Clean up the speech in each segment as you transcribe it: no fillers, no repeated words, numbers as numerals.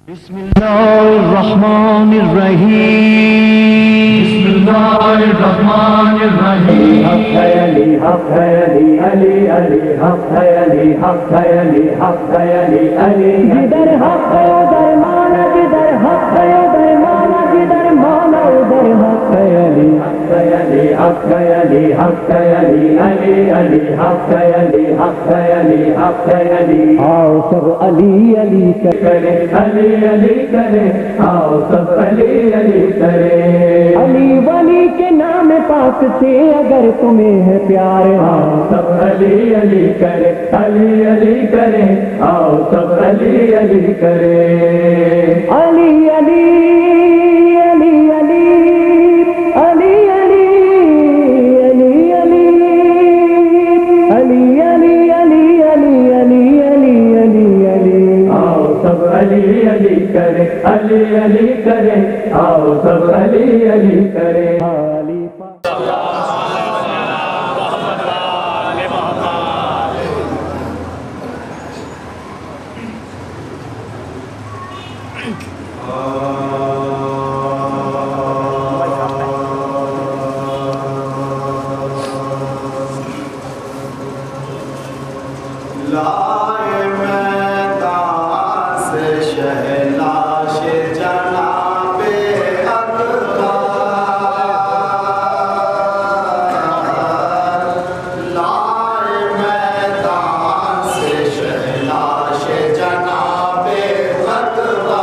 बिस्मिल्लाहिर्रहमानिर्रहीम। बिस्मिल्लाहिर्रहमानिर्रहीम। हक है अली, हक है अली, अली अली हक है अली, हक है अली, हक है अली, अली जिधर हक है उधर माना, जिधर हक है उधर माना, जिधर माना उधर हक है अली, हक है अली, हक है अली, हक है अली, अली अली हक है अली, हक है अली, हक है अली। आओ सब अली अली करे, अली अली करे, आओ सब अली अली करे। अली वली के नाम पाक से अगर तुम्हें है प्यार, आओ सब अली अली करे, अली अली करे, आओ सब अली अली करे। अली अली अली अली अली अली अली अली अली अली अली अली अली अली अली अली। आओ सब अली अली करे, अली अली करे, आओ सब अली अली करे। अली लाए मैदान से शहनाज जनाबे अकबर, लाए मैदान से शहनाज जनाबे अकबर।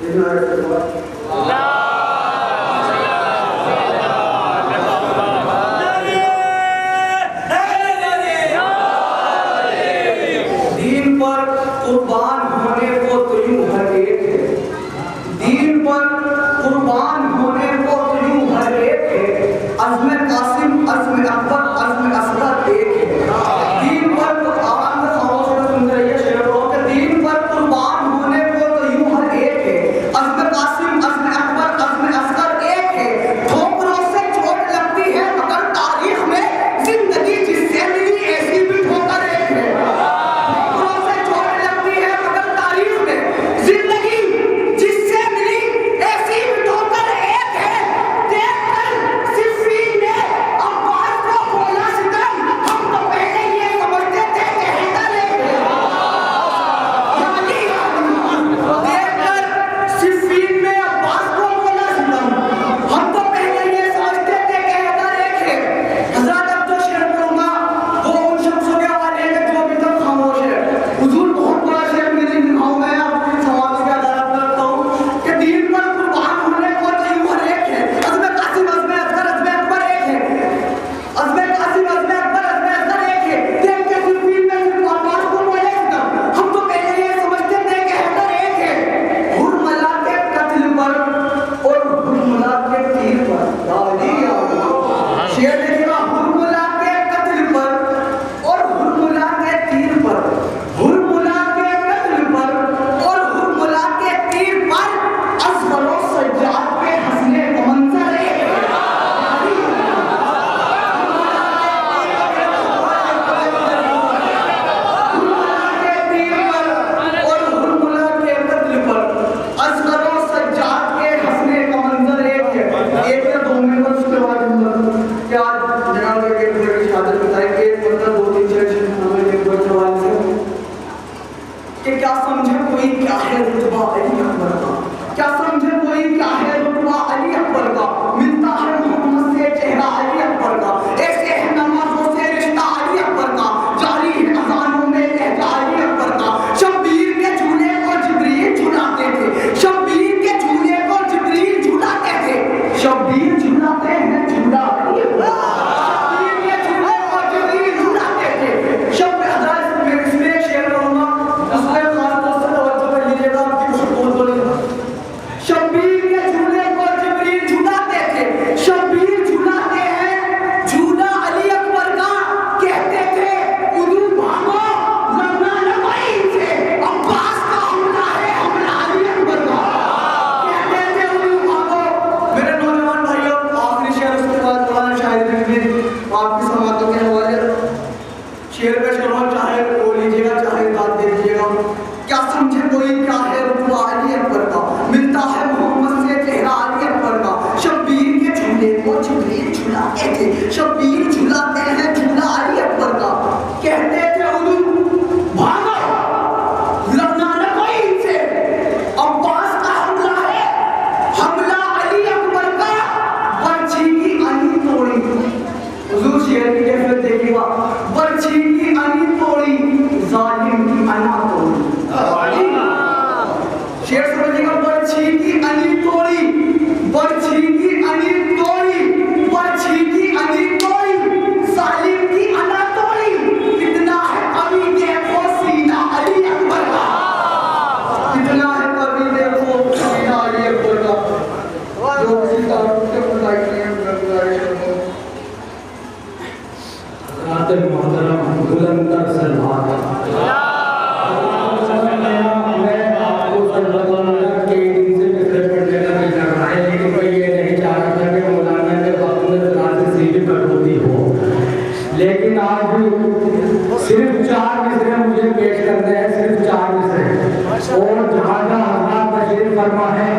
दीन पर कुर्बान होने को तो यूं हर एक है, दीन पर कुर्बान होने को तो यूं हर एक है, अज़्म कासिम अज़्म अकबर अज़्म असगर एक है। दीन पर तो आवाज़ में खामोश होकर सुन रही है शेर को कि दीन पर कुर्बान होने को तो यूं हर एक है, अज़्म कासिम अज़्म अकबर अज़्म असगर एक है। ठोकरों से चोट लगती है मगर तारीख में जिंदगी जिससे मिली ऐसी भी ठोकर एक है। जिंदगी जिससे मिली ऐसी भी ठोकर एक है। देखकर सिफ़ीन ने अब्बास को बोला सितम, हम तो पहले ये समझते थे कि हैदर एक है। देखकर सिफ़ीन ने अब्बास को बोला सितम, हम तो पहले ये समझते थे कि हैदर एक है। हज़रत अब जो शेर पढ़ूंगा वो उन शख्सों के हवाले है जो अभी तक खामोश है। हुजूर बहुत बड़ा शेर मेरी निगाहों में दीन पर कुर्बान होने को तो यूं हर एक है, अज़्म कासिम अज़्म असगर अज़्म अकबर एक है, अज़्म कासिम अज़्म अकबर अज़्म असगर एक है। देख के सिफ़ीन में सिर्फ अब्बास को बोले सितम, हम तो पहले ये समझते थे कि हैदर एक है। हुरमला के कत्ल पर और हुरमला के तीर पर शेर देखिएगा, हुरमला के कत्ल पर और हुरमला के तीर पर, हुरमला के कत्ल पर और हुरमला के तीर पर असगरो सज्जाद पे हंसने का मंजर है। हुरमुला के तीर पर और हुरमुला के कत्ल पर असगरो सज्जाद के हंसने का मंजर एक है। एक या दो में बस उसके बाद क्या जनाब एक की शहादत बताएंगे, मतलब 2-3 हमें एक सवाल से कि क्या समझे कोई क्या है रुतबा अली अकबर का, क्या समझे कोई क्या है रुतबा अली अकबर का, मिलता है मोहम्मद से चेहरा अली अकबर का, ऐसे है नमाजों से रिश्ता अली अकबर का, जारी है अज़ानों में लहजा अली अकबर का। शब्बीर के झूले को जिब्रील झुलाते थे, शब्बीर के झूले को जिब्रील झुलाते थे, शब्बीर झुलाते हैं झूला अली अकबर, शब्बीर के झूले को जिब्रील झुलाते थे। शब हज़ार में इसमें शेर कहूँगा, उसमें खास तौर से तवज्जो कर लीजिएगा, आपकी बहुत बोलेगा। शब्बीर के झूले को जिब्रील झुलाते थे, शब्बीर झुलाते हैं झूला अली अकबर का। कहते थे उदू भागो लड़ना न कोई से, अब्बास का हमला है हमला अली अकबर का। कहते थे उदू भागो। मेरे नौजवान भाइयों, आखिरी शेर उसके बाद मौलाना शाहिद ने आपकी समातों के हवाले शेर पे शुरू चाहे वो लीजिएगा चाहे दाद दे दीजिएगा। क्या समझे कोई क्या है रुतबा अली अकबर का, मिलता है मोहम्मद से चेहरा अली अकबर का। शब्बीर के झूले को जिब्रील झुलाते थे, शब्बीर झुलाते हैं झूला अली अकबर का। कहते थे उदू भागो लड़ना न कोई इनसे, अब्बास का हमला है हमला अली अकबर का। बर्छी की अनी तोड़ी, हुजूर शेर की कैफियत देखिएगा, बर्छी की अनी तोड़ी जालिम की अना तोड़ी। शेर समझिएगा, बर्छी की अनी तोड़ी, बर्छी की अनी तोड़ी, बर्छी की अनी तोड़ी, जालिम की अना तोड़ी। कितना है कवि देखो सीना अली अकबर का, कितना है कवि देखो सीना अली अकबर का। जो किसी का मोहतरम बुलंदर सलमान लेकिन आज सिर्फ 4 मिसरे मुझे पेश करते हैं, सिर्फ 4 मिसरे। और जहाँ जहाँ हज़रात तशरीफ फरमा है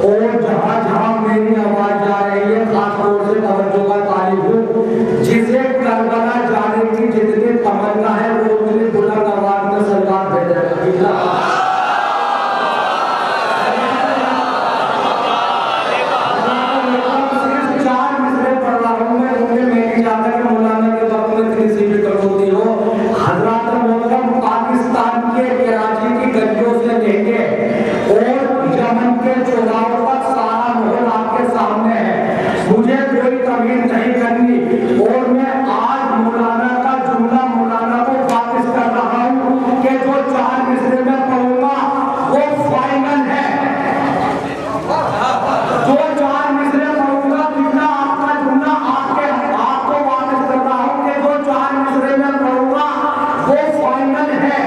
और जहाँ जहाँ मेरी आवाज़ जा रही है, खास तौर से तवज्जो का तालिब हूँ, जिसे करबला जाने की जितनी तमन्ना है वो मुझे बुलंद आवाज़ में सरकार भेजेगा। पाकिस्तान के कराची की गलियों से लेके और यमन तकरीर नहीं करनी। और मैं आज मौलाना का जुमला मौलाना को वापस कर रहा हूँ कि जो 4 मिसरे में पढ़ूंगा वो फाइनल है। जो 4 मिसरे पढ़ूंगा जुमला आपका जुमला आपको वापस कर रहा हूँ कि जो 4 मिसरे में पढ़ूंगा वो फाइनल है।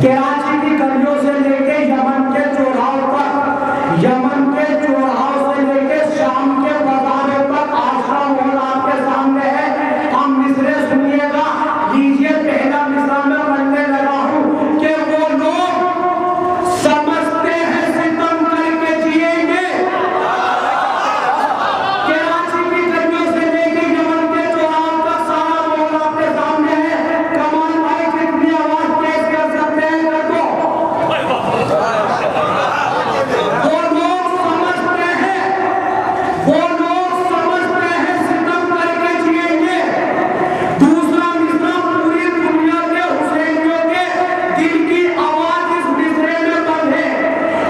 कराची की गलियों से लेके यमन के चौराहों तक, यमन के चौराहों से लेके शाम के बाजारों तक आज का माहौल आपके सामने है। हम मिसरे सुनिएगा। लीजिए पहला मिसरा में पढ़ने लगा हूँ कि वो लोग समझते हैं सितम करके जिएंगे। कराची की गलियों से लेके यमन के चौराहों तक सारा माहौल आपके सामने है। कमाल भाई कितनी आवाज तेज कर सकते हैं कर दो। वो लोग समझते हैं सितम करके जिएंगे। दूसरा मिसरा पूरी दुनिया के हुसैनियों के दिल की आवाज इस मिसरे में बंद है।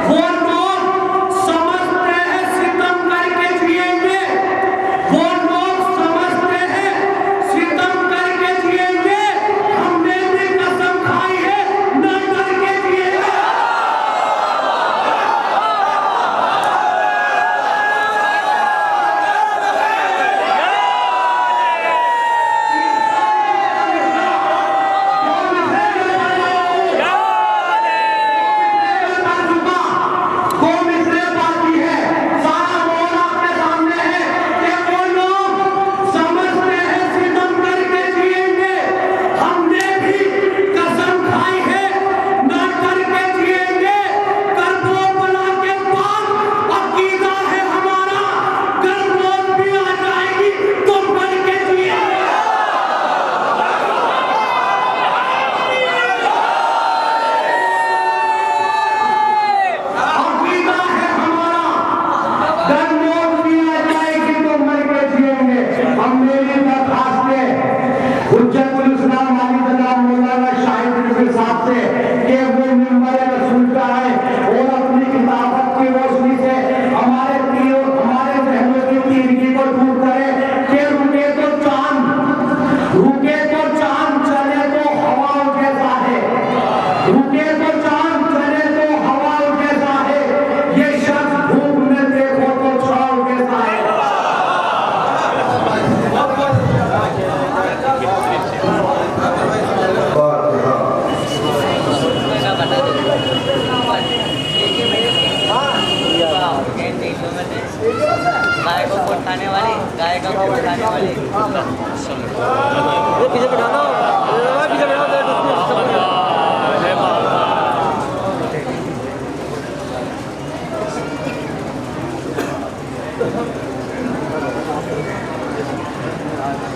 वो लोग समझते हैं सितम करके जिएंगे। वो लोग समझते हैं सितम करके जिएंगे। हमने भी कसम खाई है न करके जिएंगे। दो मिसरे बाकी है। सारा माहौल आपके सामने है कि वो लोग समझते हैं सितम करके जिएंगे। हमने भी कसम खाई है न करके जिएंगे। करबला के बाद अकीदा है हमारा, अगर मौत भी आ जाएगी तो मर के जिएंगे। अकीदा है हमारा, अगर मौत भी आ जाएगी तो मर के जिएंगे। हम मेरी दरखास्त है हुज्जतुल इस्लाम वालिद मौलाना शाहिद रिजवी साहब से कि वो मिंबर रसूल का है और अपनी किताबत की रोशनी से हमारे जहनों की तीरगी को दूर करे कि रुके तो चांद चले तो हवाओं जैसा है। रुके तो चांद चले तो हवाओं जैसा है। ये शख्स धूप में देखो तो छाव जैसा है। गाय को वोट खाने वाली, गाय का वोट खाने वाली। पीछे बैठा दो, पीछे बैठा दो।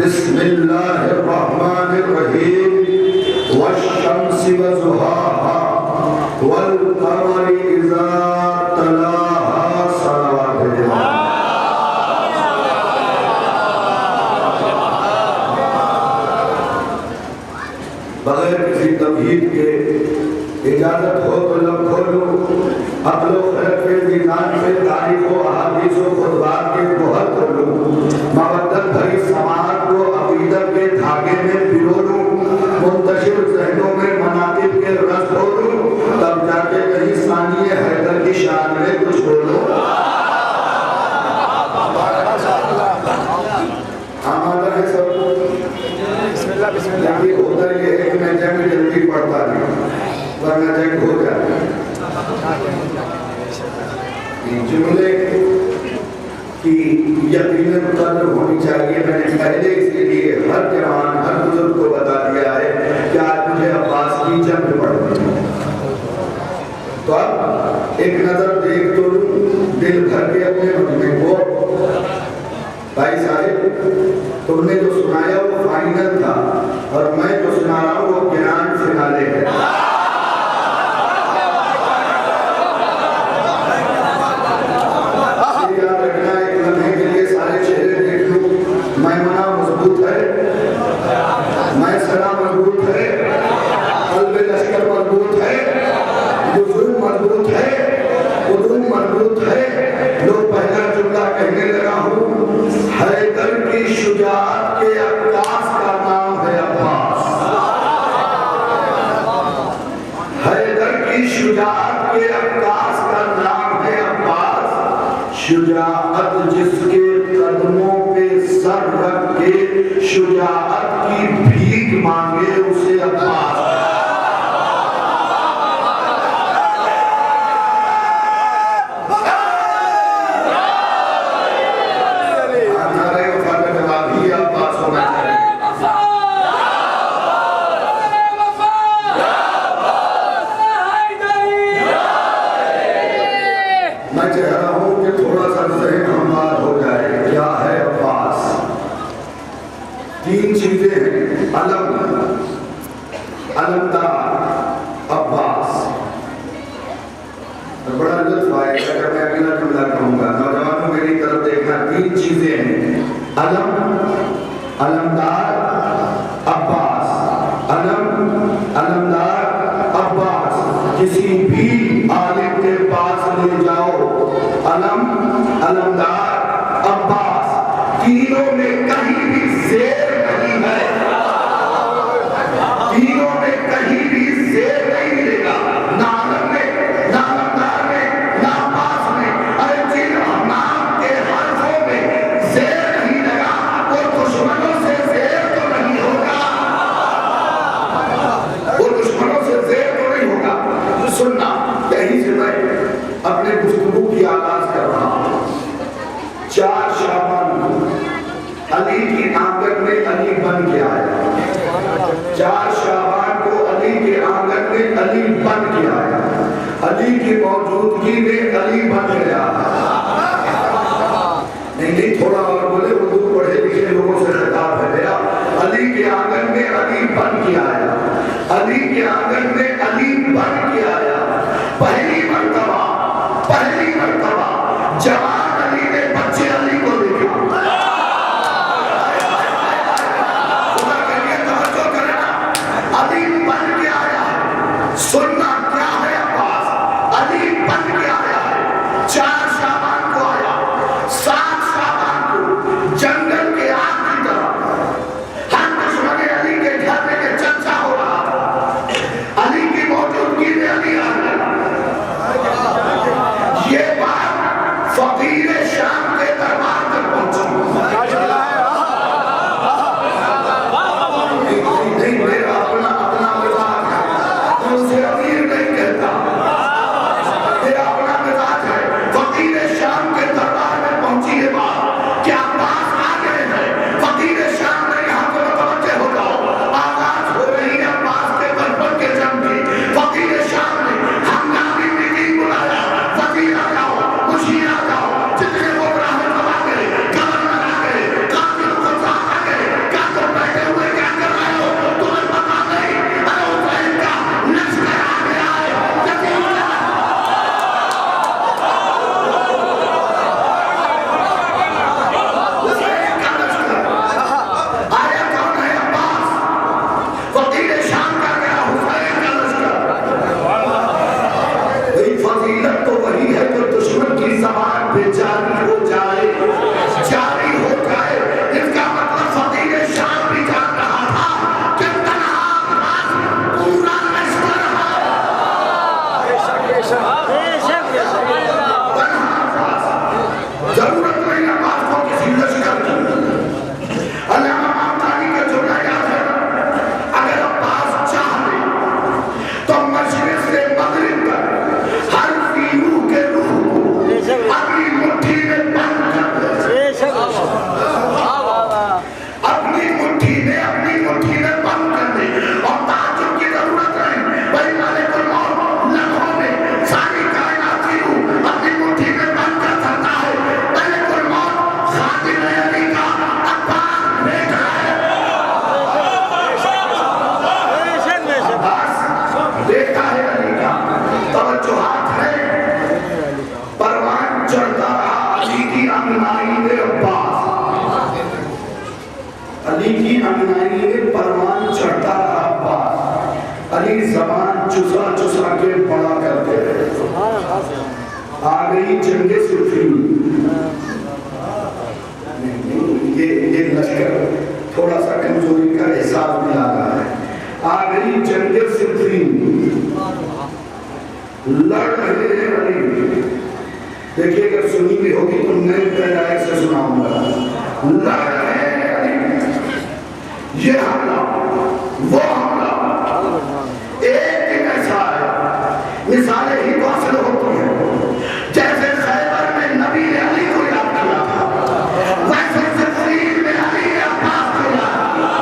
बिस्मिल्लाहिर्रहमानिर्रहीम वश्शम्सि वज़ुहाहा वल्क़मरि इज़ा तलाहा सलावत बगैर किसी तमहीद के इजाजत हो तो लब खोलो। अकलो खलक के मीज़ान पे तारीख व अहादीस व खुतबात के गोहर को लूं, मवद्दत भरी समाअत को अक़ीदत के धागे में पिरो लूं, मुंतशिर ज़हनों में मनाक़िब के रस हो लूं, तब जाके कहीं सानिए हैदर की शान में कुछ बोलो। आमादा है सब। लेकिन होता ये है कि मैं जंग जल्दी पढ़ता नहीं, वरना जंग हो जाती। जुमले की यकीनन कदर होनी चाहिए। मैंने पहले इसलिए हर जवान हर बुजुर्ग को बता दिया है कि आज मुझे अब्बास की जंग पढ़नी है। तो अब एक नजर देख तो दिल भर के अपने मजमे को। भाई साहिब, तुमने जो सुनाया वो फाइनल था और मैं जो सुना रहा हूँ वो ग्रैंड फिनाले है। याद रखना, एक लम्हे के लिए सारे चेहरे देख लो। मैमना मजबूत है, मैसरा मजबूत है, कल्बे लश्कर मजबूत है, बुजुर्ग मजबूत है, उदूम मजबूत है। लोग पहला जुमला कहने लगा हूँ, हैदर की शुजाअत के अक्कास का नाम है अब्बास। हैदर की शुजाअत के अक्कास का नाम है अब्बास। शुजाअत जिसके कदमों पे सर रख के शुजाअत की भीख मांगे उसे अब्बास। तीन चीजें हैं, अलम, अलमदार, अब्बास। तो बड़ा लुत्फ आएगा अगर मैं अगला जुमला कहूंगा। नौजवानों मेरी तरफ देखना, तीन चीजें हैं, अलम, अलमदार, अब्बास। अलम, अलमदार, अब्बास। किसी भी आलिम के पास ले जाओ, अलम, अलमदार, अब्बास। तीनों में कहीं भी शेर नहीं है, तीनों में कहीं भी शेर नहीं मिलेगा। ना अलम में, ना अलमदार में, ना अब्बास में। अरे जिन नाम के हर्फों में शेर नहीं लगा वो दुश्मनों से शेर तो नहीं होगा, वो दुश्मनों से शेर तो नहीं होगा। सुनना, यही से मैं अपने गुफ्तगू की आगाज कर रहा हूँ। 4 शाबान अली की आंगन में अली बन के आया। 4 शाबान को अली के आंगन में अली बन के आया। अली की मौजूदगी में अली बन गया। नहीं, थोड़ा और बोले, उर्दू पढ़े लिखे लोगों से खिताब है मेरा। अली के आंगन में अली बन के आया। अली के आंगन में अली बन के आया। पहली मर्तबा जवान अली ने बच्चे अली को देखा। अली बन के आया है। सुनना क्या है अब्बास, अली बन के आया है। 4 शाबान को आया, 7 शाबान को जंगल के आग की तरह हर दुश्मन अली के घर में चर्चा हो रहा था। अली की मौजूदगी में अली आ गया। ये बात फकीर शाम के दरबार तक पहुंची। नहीं, मेरा अपना मिजाज है, मैं उसे अमीर नहीं कहता, मेरा अपना मिजाज है। फकीर शाम के दरबार में पहुंची ये बात, क्या बात आ गए हैं फकीर शाम ने यहाँ पर तवज्जो हो जाओ। आवाज हो रही है अब्बास के बचपन के जन्म की। फकीर शाम ने हंगामी मीटिंग बुलाया, फकीर आ जाओ, मुशीर आ जाओ, जितने वो ब्राह्मण आ गए, गवर्नर आ गए, काफिर को आ गए। क्या तुम बैठे हुए क्या कर रहे हो? तुम्हें पता नहीं? अरे उस का लश्कर जान चुसा चुसा के बड़ा करते हैं। आ गई जंगे सिफीन। ये लश्कर थोड़ा सा कमजोरी का एहसास दिला रहा है। आ गई जंगे सिफीन, लड़ रहे हैं अली। देखिए अगर सुनी भी होगी तो नए पैदाइश से सुनाऊंगा। लड़ रहे हैं अली, ये हमला वो हमला, एक दिन ऐसा है मिसालें ही वासिल होती हैं। जैसे खैबर में नबी ने अली को याद किया था, वैसे सिफीन में अली ने अब्बास को याद किया।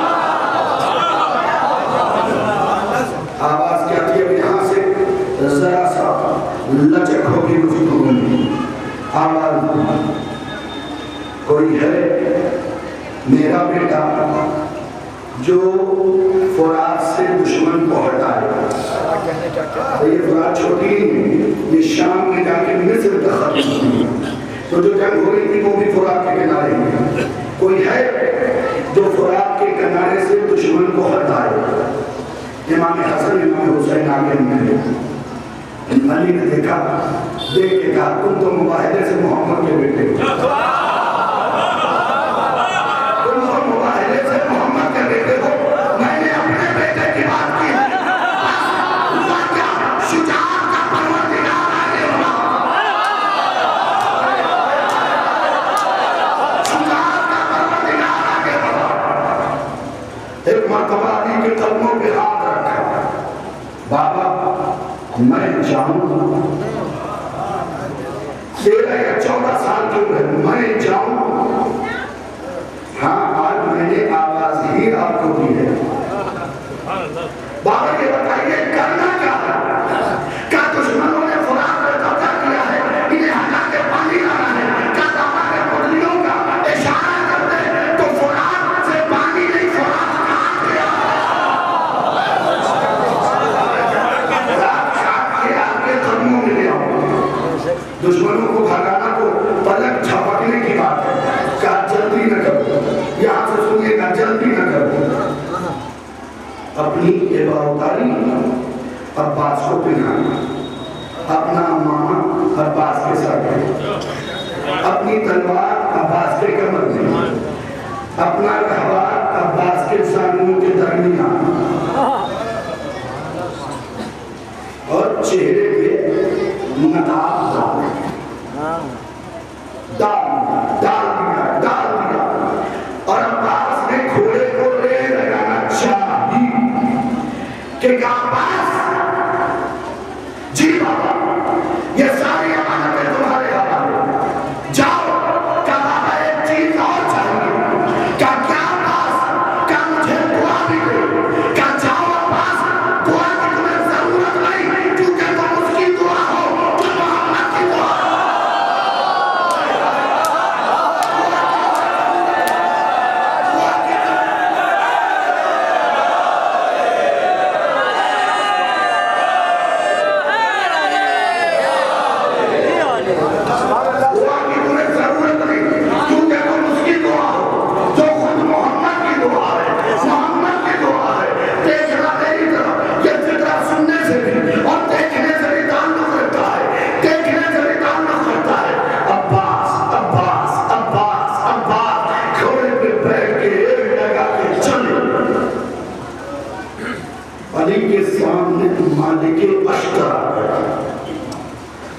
आवाज क्या थी? अब यहाँ से जरा सा लचक होगी गुफ्तगू में। आवाज, कोई है मेरा बेटा जो फुरात से दुश्मन को हटाए। तो ये फुरात छोटी नहीं, ये शाम में जाके मिस्र तक खत्म हुई। तो जो जंग हो रही थी वो भी फुरात के किनारे में। कोई है जो फुरात के किनारे से दुश्मन को हटाए। इमाम हसन इमाम हुसैन आगे में अली ने देखा, देख के कहा तुम तो मुबाहिदे से मोहम्मद के बेटे हो, तुम तो मुबाहिदे से मोहम्मद के बेटे हो। मैंने अपने बेटे की बात की, हुआ क्या? शुजाअत का परवरदिगार आगे बढ़ा, शुजाअत का परवरदिगार आगे बढ़ा। एक मर्तबा अली के कदमों पे हाथ रखा, बाबा मैं जाऊं, 13 या 14 साल की उम्र, मैं जाऊं। हाँ आज मैंने आवाज ही आपको दी है। बाबा ये बताइए करना क्या है? क्या दुश्मनों ने फुरात पर कब्जा किया है, इन्हें हटा के पानी लाना है? क्या दावा के पुतलियों का इशारा करते हैं तो फुरात से पानी नहीं, फुरात काट दिया। दुश्मनों को भगाना तो पलक झपकने की बात है। क्या जल्दी न करो, यहाँ से सुनिएगा, जल्दी न करो। अपनी इबादतारी अब्बास को पिघाना, अपना मामा अब्बास के साथ, अपनी तलवार अब्बास के कमर में, अपना गहवार अब्बास के सामने के दरमियान, और चेहरे पे नकाब डाल दिया। और अब्बास ने घोड़े को ले लगाना चाहिए कि अब्बास जी बाबा ये सारी अमानतें तुम्हारे हवाले, जाओ। क्या बाबा एक चीज और चाहिए? क्या अब्बास क्या मुझे दुआ भी दे? क्या जाओ अब्बास, दुआ की तुम्हें जरूरत नहीं, क्योंकि तुम उसकी दुआ हो, तुम मोहम्मद की दुआ हो।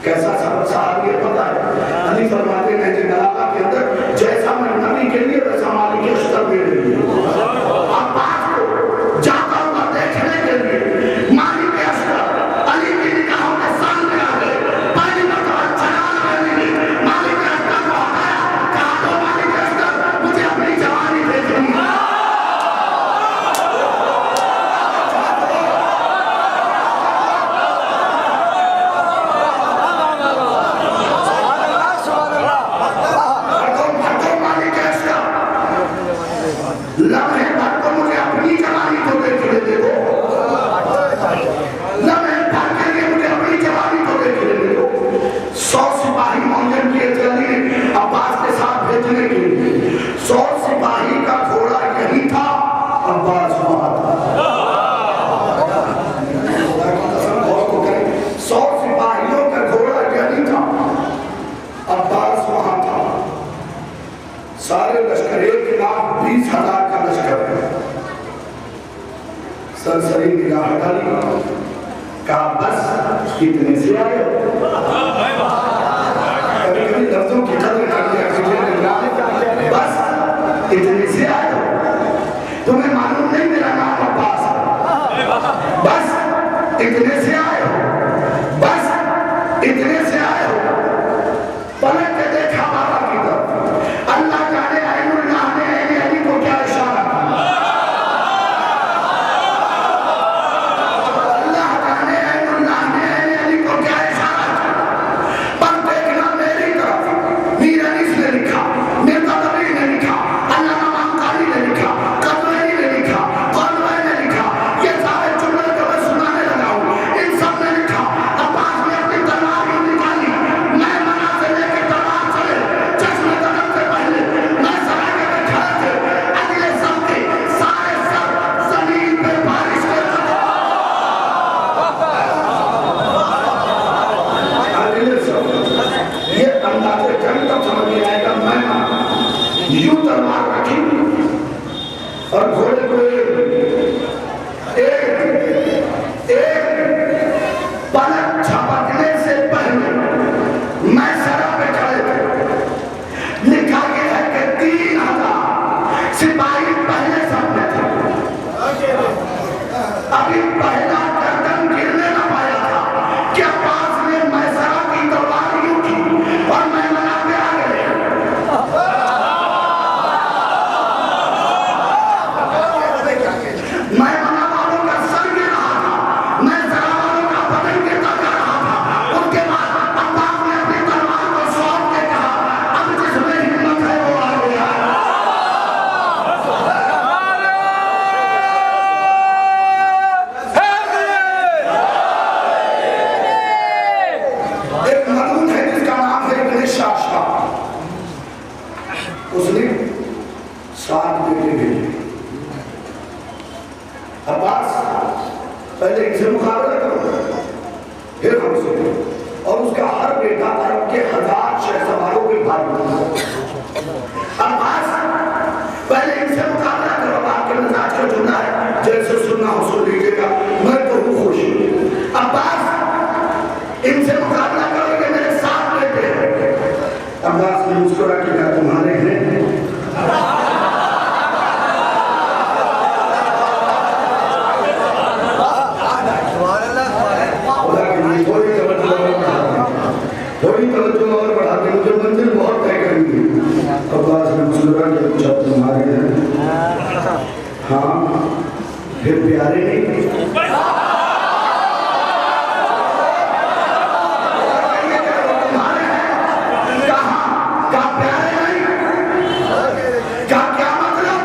कैसा सबक साहब ये पता है? अली सरसरी निगाह डाली, कहा बस कितने से आए हो? कभी कभी लफ्जों की कदर करनी, बस इतने से आए हो? तुम्हें मालूम नहीं मेरा नाम अब्बास है? बस इतने से आए हो? बस इतने से आए हो? पलट के देखा बाबा की तरफ, अल्लाह जाने अल्लाह ने अली को क्या इशारा किया, अल्लाह जाने अल्लाह ने अली को क्या इशारा किया। पर देखना मेरी तरफ, मीर अनीस ने लिखा, मिर्जा तबरी ने लिखा, अल्लामा मामकानी ने लिखा, कदवानी ने लिखा, कौनवाई ने लिखा, ये सारे जुमले जो मैं सुनाने लगा हूँ, इन सब ने लिखा। अब्बास ने अपनी तलवार ही निकाली, मैं मना से लेके तलवार चले, चश्मे कदम से पहले मैं सराय में खड़े थे, अगले सब के सारे सब जमीन पे बारिश के अगले सब ये अंदाजे जंग तक समझ में आएगा। मैं यूं तलवार रखी और घोड़े को एक पलक झपकने से पहले मैं सरा पे खड़े थे। लिखा गया है कि 3000 सिपाही पहले सब में थे। अभी पहला गर्दन गिरने न पाया था कि अब्बास ने मैसरा की तलवार यूं की और मैं मना पे आ गए। मैं मना वालों का सर गिर रहा था, मैं जरा वालों का बदन गिरता जा रहा था। उसके बाद अब्बास ने अपनी तलवार को सौंप के कहा, अब जिसमें हिम्मत है वो आ गया। एक मलून है जिसका नाम है इब्न शाशा, उसने 7 बेटे भेजे। अब्बास पहले इनसे मुकाबला करो, फिर हमसे, और उसका हर बेटा अरब के 1000 शहसवारों के भाई। अब्बास पहले इनसे मुकाबला करो, आपके मिजाज का जुमला है, जैसे सुनना हो सुन लीजिएगा, मैं तो हूँ खुश। अब्बास इनसे मुकाबला करोगे, मेरे 7 बेटे हैं। अब्बास ने मुस्कुरा के कहा तुम्हारे हैं? थोड़ी तवज्जो और बढ़ा के मुझे मंजिल बहुत तय करनी है। अब्बास ने मुस्कुरा के पूछा तुम्हारे हैं? हाँ, फिर प्यारे नहीं? तुम्हारे हैं? कहा प्यारे नहीं? क्या मतलब?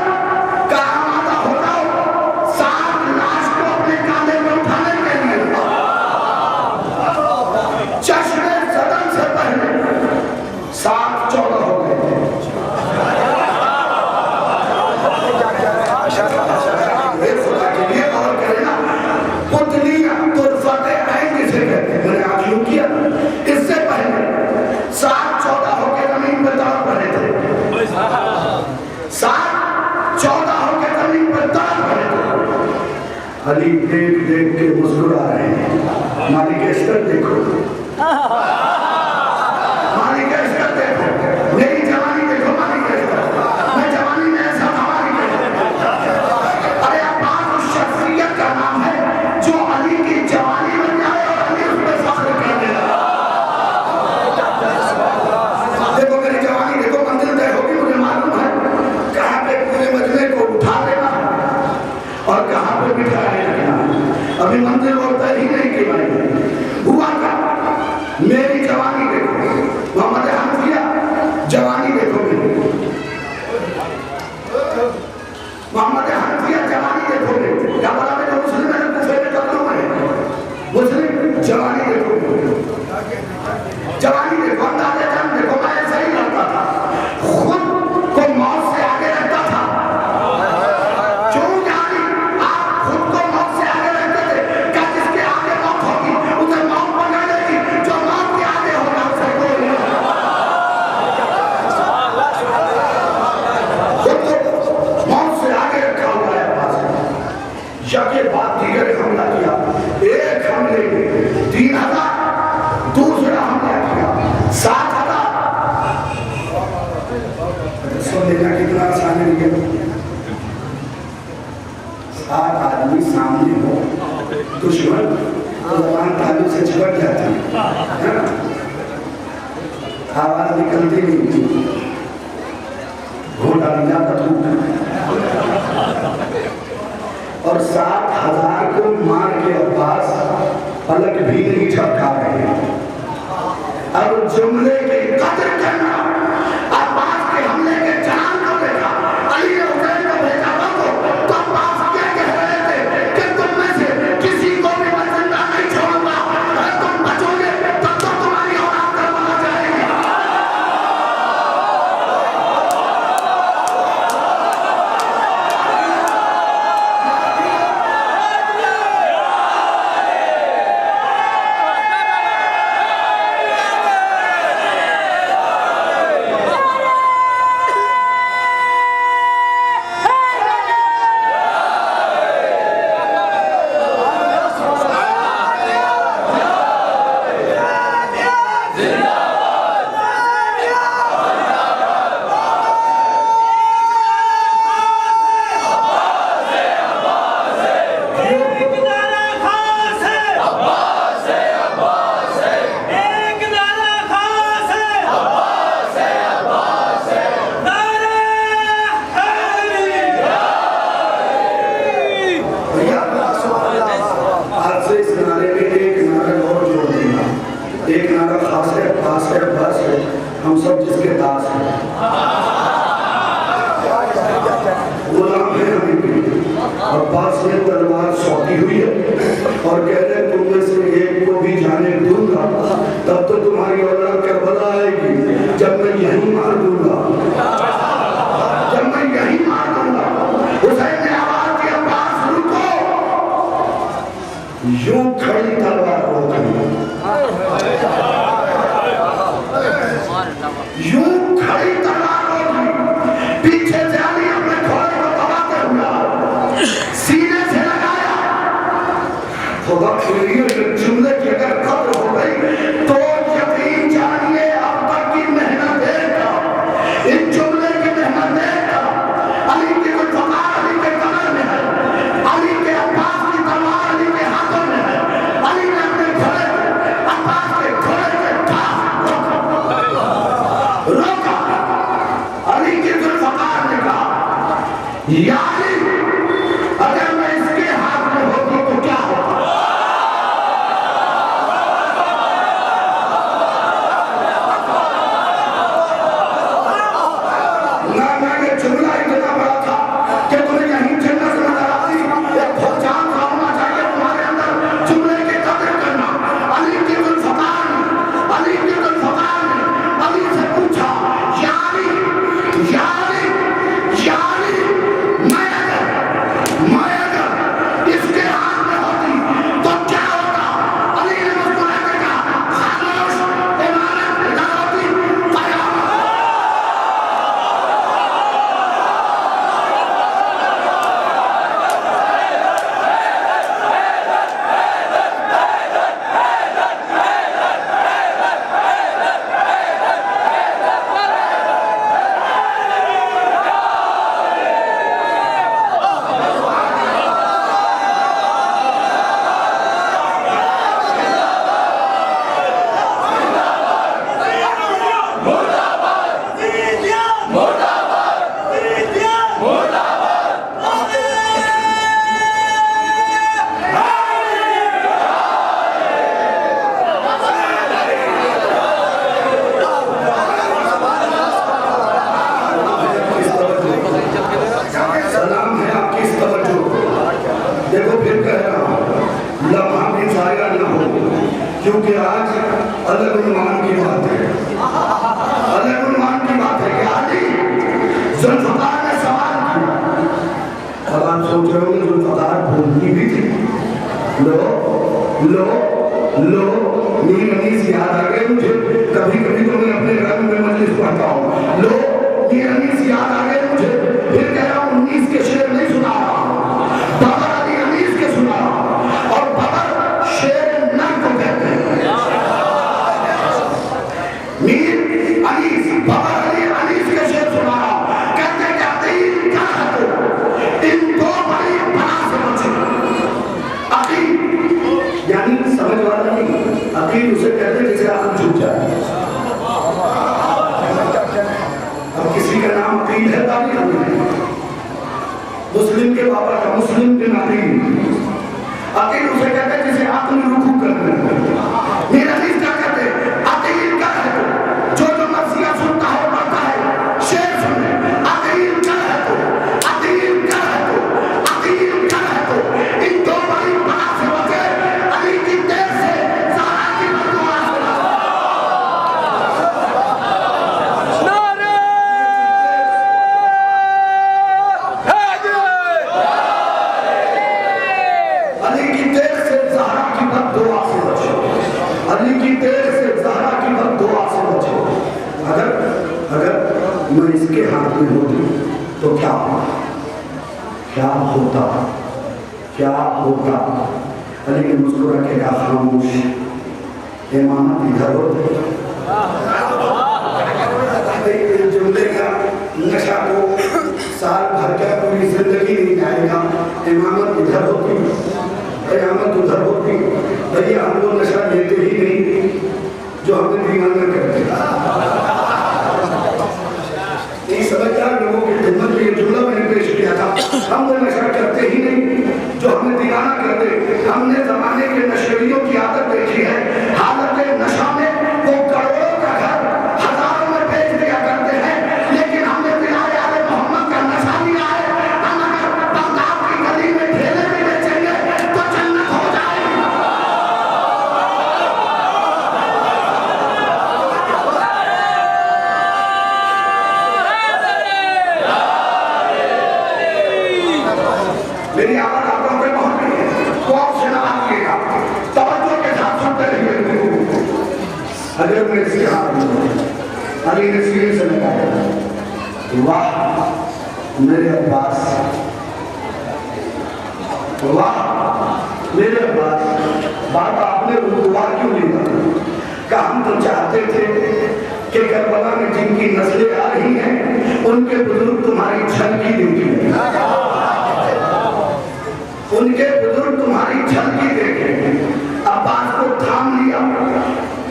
कहा मादा होता हो 7 लाश को अपने कांधे में उठाने के लिए चश्मे सदन से पहले 7-14 हो गए। खुदा के लिए और कहना पुतलियां तुरफते ऐन जिसे कहते हैं, मैंने आज यूं किया। इससे पहले 7-14 होकर जमीन पर तड़प रहे थे, 7-14 होकर जमीन पर तड़प रहे थे। अली देख देख के मुस्कुरा रहे हैं। मालिक अस्कर देखो, मालिक अस्कर देखो, मेरी जवानी देखो, मालिक अस्कर मैं जवानी में ऐसा था। मालिक अरे अब्बास उस शख्सियत का नाम है जो अली की जवानी बन जाए और अली उस पर फख्र कर दे। देखो मेरी जवानी देखो, मंजिल तय होगी, मुझे मालूम है कहाँ पे पूरे मजमे को उठा लेना और कहाँ पे बिठाए रखना। अभी मंजिल और तय ही नहीं की भाई। हुआ क्या? मेरी जवानी देखो, मोहम्मद हनफिया जवानी देखो मेरी, मोहम्मद हनफिया जवानी देखो मेरी। क्या बोला मैंने? मुस्लिम है, कुफे में कर लूँ मैं, मुस्लिम जवानी देखो, जवानी देखो, अंदाजे जान देखो। मैं ऐसा ही लड़ता था, खुद को मौत से आगे रखता था। क्यों जानी आप खुद को मौत से आगे रखते थे? क्या जिसके आगे मौत होगी उसे मौत पकड़ लेगी? जो मौत के आगे होगा तो जबान तालू से चिपट जाती है ना, आवाज निकलती नहीं, घोटा मिला और 7,000 को मार के अब्बास पलक भी नहीं झपका रहे। अब जुमले की कदर करना, अब्बास के हमले के जान को देखा, अली ने हुसैन को भेजा तो अब्बास क्या कह रहे थे कि तुम में से किसी को भी मैं जिंदा नहीं छोड़ूंगा, अगर तुम बचोगे तब तो तुम्हारी औलाद करवाना जाएगी। एक नारा खास है, पास है, बस है, हम सब जिसके दास हैं, गुलाम है हमें भी। और पास में तलवार सौंपी हुई है और कह रहे तुम में से एक को भी जाने दूंगा तब तो तुम्हारी औलाद करबला आएगी, जब मैं यही मार दूंगा, जब मैं यही मार दूंगा। हुसैन ने आवाज की, अब्बास रुको, यूं खड़ी तलवार रोक ली, यूं खड़ी तलवार रोक ली, पीछे से अली अपने घोड़े को दबाते हुए सीने से लगाया। तो वक्त जुमले की अगर कब्र हो गई तो यकीन जानिए अब तक की मेहनत देखा, इन जुमले की मेहनत देखा। अली के कुछ फकार अली के कमर में है, अली के अब्बास की तलवार अली के हाथों में है। अली ने अपने घोड़े अब्बास के घोड़े के पास रोका। अली के जुल्फकार ने कहा, या अली, अगर मैं इसके हाथ में होती तो क्या होगा? ना ये जुमला इतना बड़ा था कि तुम्हें यहीं जन्नत नजर आती, एक पहचान होना चाहिए तुम्हारे अंदर जुमले की कदर करना। अली के जुल्फकार ने, अली के जुल्फकार ने अली से पूछा, या अली, या अली, या अली, मैं अगर इसके हाथ में होती तो क्या होता? अली ने मुस्कुरा के कहा, खामोश, इमारत इधर होती, कयामत। सलाम है आपकी इस तवज्जो को। देखो फिर कह रहा हूँ, लम्हा भी जाया न हो, क्योंकि आज अलग उन्मान की बात है, अलग उन्मान की बात है कि अली जुल्फकार ने सवाल किया। अब आप सोच रहे होंगे जुल्फकार बोलती भी थी, लो लो लो, नीर अनीस याद आ गए मुझे, कभी कभी तो मैं अपने रंग में मजलिस पढ़ता हूँ। लो नीर अनीस याद आ गए मुझे, फिर कह रहा हूँ 19 के शेर नहीं सुना रहा, बाबर अली अनीस के सुना रहा। और बाबर शेर नर को कहते हैं, मीर अनीस, बाबर अली अनीस के शेर सुना रहा, कहते कहते क्या है तो इन दो बड़ी बला से बचे। अली यानी अकील उसे कहते हैं जिसे आंख झुक जाए। अब किसी का नाम अकील है तारीख में, मुस्लिम के बाबा का मुस्लिम के अकील। अकील उसे कहते हैं जिसे आंख में रुकू कर मेरा नहीं क्या कहते अकील क्या है जो जो मर्जियां सुनता है पढ़ता है। शेर सुने अकील क्या है तो अकील क्या है तो अकील क्या है तो इन दो बड़ी बना से बचे अली की देर से ज़हरा की बददुआ से। अली की देर से ज़हरा की बददुआ से बचो। अली की देर से ज़हरा की बददुआ से बचो। अगर मैं इसके हाथ में होती तो क्या क्या होता क्या होता। अली ने मुस्कुरा के कहा खामोश इमामत इधर होती। जुमले का नशा को साल भर का पूरी जिंदगी नहीं जाएगा। इमामत इधर होती क़यामत उधर होती। भैया हम लोग नशा लेते ही नहीं जो हमें दीवाना करते नहीं समझदार लोगों की खिदमत में ये जुमला मैंने पेश किया था। हम वो नशा करते ही नहीं जो हमें दीवाना करते। हमने जमाने के नशेड़ियों की आदत देखी है। हालत नशा में वो करोड़ों का घर हजारों में बेच दिया करते हैं, लेकिन हमने बिलाए आले मोहम्मद का नशा लिया है। हम अगर बगदाद की गली में ठेले में बेचेंगे तो जन्नत हो जाएगी। मेरी आवाज आप लोगों पे पहुंच रही है, गौर से नवाजिएगा, तवज्जो के साथ सुनते रहिए। हजरत ने इसके हाथ में अली ने सीने से लगाया, वाह मेरे अब्बास, वाह मेरे अब्बास, बात आपने रुकवा क्यों लिया? कि हम तो चाहते थे कि करबला में जिनकी नस्लें आ रही हैं उनके बुजुर्ग तुम्हारी झलकी देखें, उनके बुजुर्ग तुम्हारी झलकी देखें। अब्बास को थाम लिया,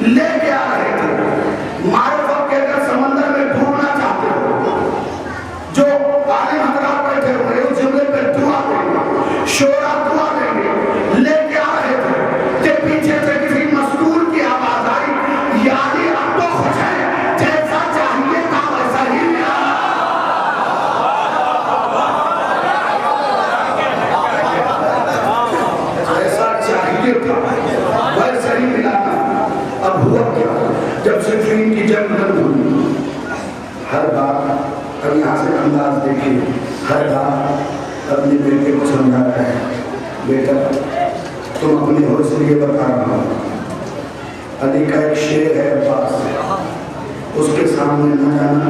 लेके आ रहे थे। मारिफत के अगर समंदर में डूबना चाहते हो, जो आलिम हज़रात बैठे हुए उस जुमले पे दुआ देंगे, शोरा दुआ देंगे, लेके आ रहे थे कि पीछे से किसी मस्तूर की आवाज आई, यानी अब तो खुश है, जैसा चाहिए था वैसा ही मिला। जैसा चाहिए था वैसा ही मिला। अब हुआ क्या? जब सिफ़ीन की जंग बंद हुई, हर बार अब यहाँ से अंदाज देखिए, हर बार अपने बेटे को समझा रहा है, बेटा तुम अपने हो इसलिए बता रहा हूँ। अली का एक शेर है अब्बास, उसके सामने न जाना,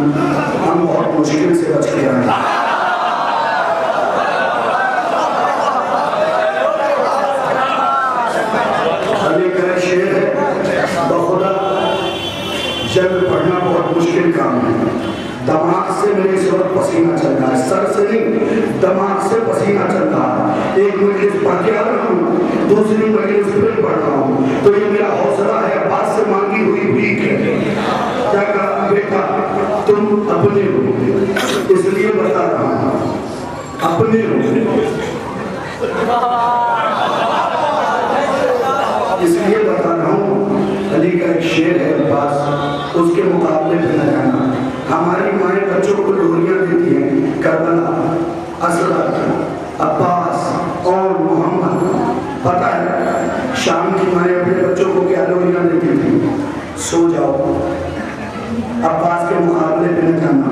हम बहुत मुश्किल से बच के आए। अली का एक शेर है, बखुदा जंग पढ़ना बहुत मुश्किल काम है। दिमाग से मेरे इस वक्त पसीना चल रहा है, सर से नहीं, दिमाग से पसीना चल रहा है। एक मजलिस पढ़ के आ रहा हूँ, दूसरी मजलिस फिर पढ़ रहा हूँ, तो ये मेरा हौसला है, अब्बास से मांगी हुई भीख है। क्या कहा बेटा तुम अपने हो इसलिए बता रहा हूँ, अपने हो इसलिए बता रहा हूँ। अली का एक शेर है अब्बास, उसके मुकाबले पे न जाना। हमारी माएँ बच्चों को लोरियाँ देती हैं, करबला, असरत, अब्बास और मोहम्मद। पता है शाम की माएँ अपने बच्चों को क्या लोरियाँ देती थी? सो जाओ, अब्बास के मुकाबले पे न जाना।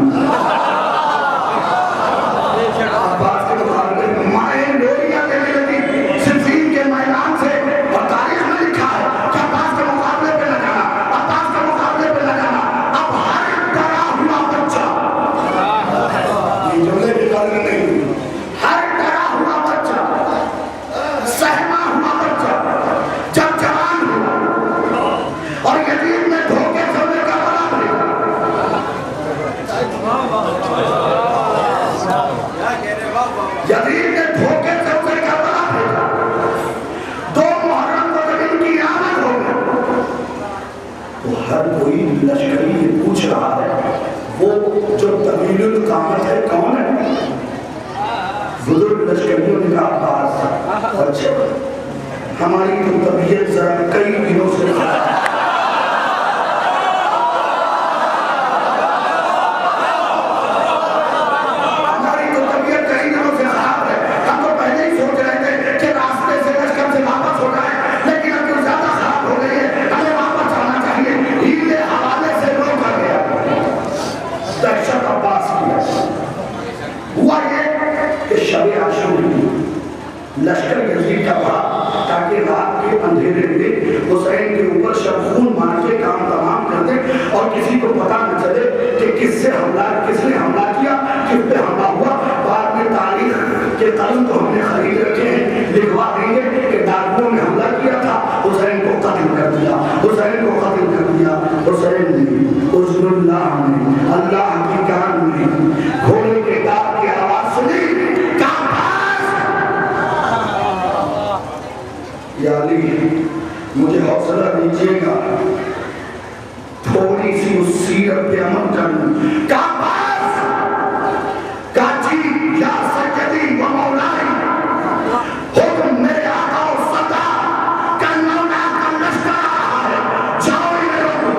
अब्बास के मुकाबले में माएँ लोरियाँ देने लगी सिफ़ीन के मैदान से, और तारीख में लिखा है कि अब्बास के मुकाबले पे न जाना, अब्बास के मुकाबले पे न जाना। अब हर डरा हुआ बच्चा, ये जुमले की बात नहीं, हर डरा हुआ बच्चा, सहमा हुआ बच्चा जब जवान हुआ और यतीम में धोखे सोने का बड़ा हर कोई लश्करी ये पूछ रहा है वो जो तवीलुल कामत है कौन है? बुजुर्ग लश्करियों ने कहा अब्बास। अच्छा, हमारी तो तबीयत जरा कई दिनों से खराब है। हमारी तो तबीयत कई दिनों से खराब है। हम तो पहले ही सोच रहे थे कि रास्ते से लश्कर से वापस हो जाए, लेकिन अब तो ज्यादा खराब हो गई है, हमें वापस आना चाहिए। हीले हवाले से रोक कर गया। दहशत अब्बास की हुआ ये कि शब आशूरा लश्कर यजीद का पड़ा ताकि रात के अंधेरे में हुसैन के ऊपर शब खून मार के काम तमाम कर दे और किसी को पता न चले कि किसने हमला किया, किस पे हमला हुआ। बाद में तारीख के कलम तो हमने खरीद रखे हैं, लिखवा देंगे कि डाकुओं ने हमला किया था, हुसैन को कत्ल कर दिया, हुसैन को कत्ल कर दिया। हुसैन ने उज़्नुल्लाह ने अल्लाह की कान में घोड़े के दाग की आवाज सुनी, या अली मुझे हौसला दीजिएगा, थोड़ी सी उस सीरत पे अमल कर लूं। काजी या सज्जदी व मौलाई, हुक्म मेरे आका और सरदार का मौला का लश्कर आ रहा है, जाओ इन्हें रोको।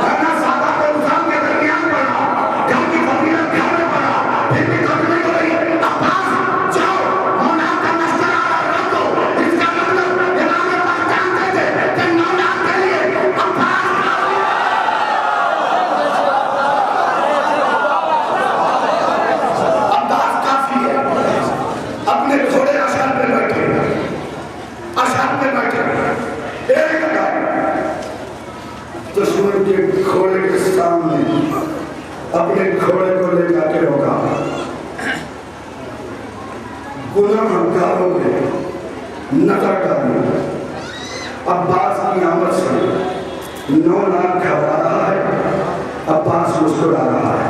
खाना सादा को उजाम के दरमियान पड़ा, घर की फकीरत घर में पड़ा, फिर भी कभी नहीं हो रही। दुश्मन के घोड़े के सामने अपने घोड़े को ले जाके रोका। गुनाहगारों के नजर डाली। अब्बास की आमद से 9 लाख घबरा रहा है, अब्बास मुस्कुरा रहा है।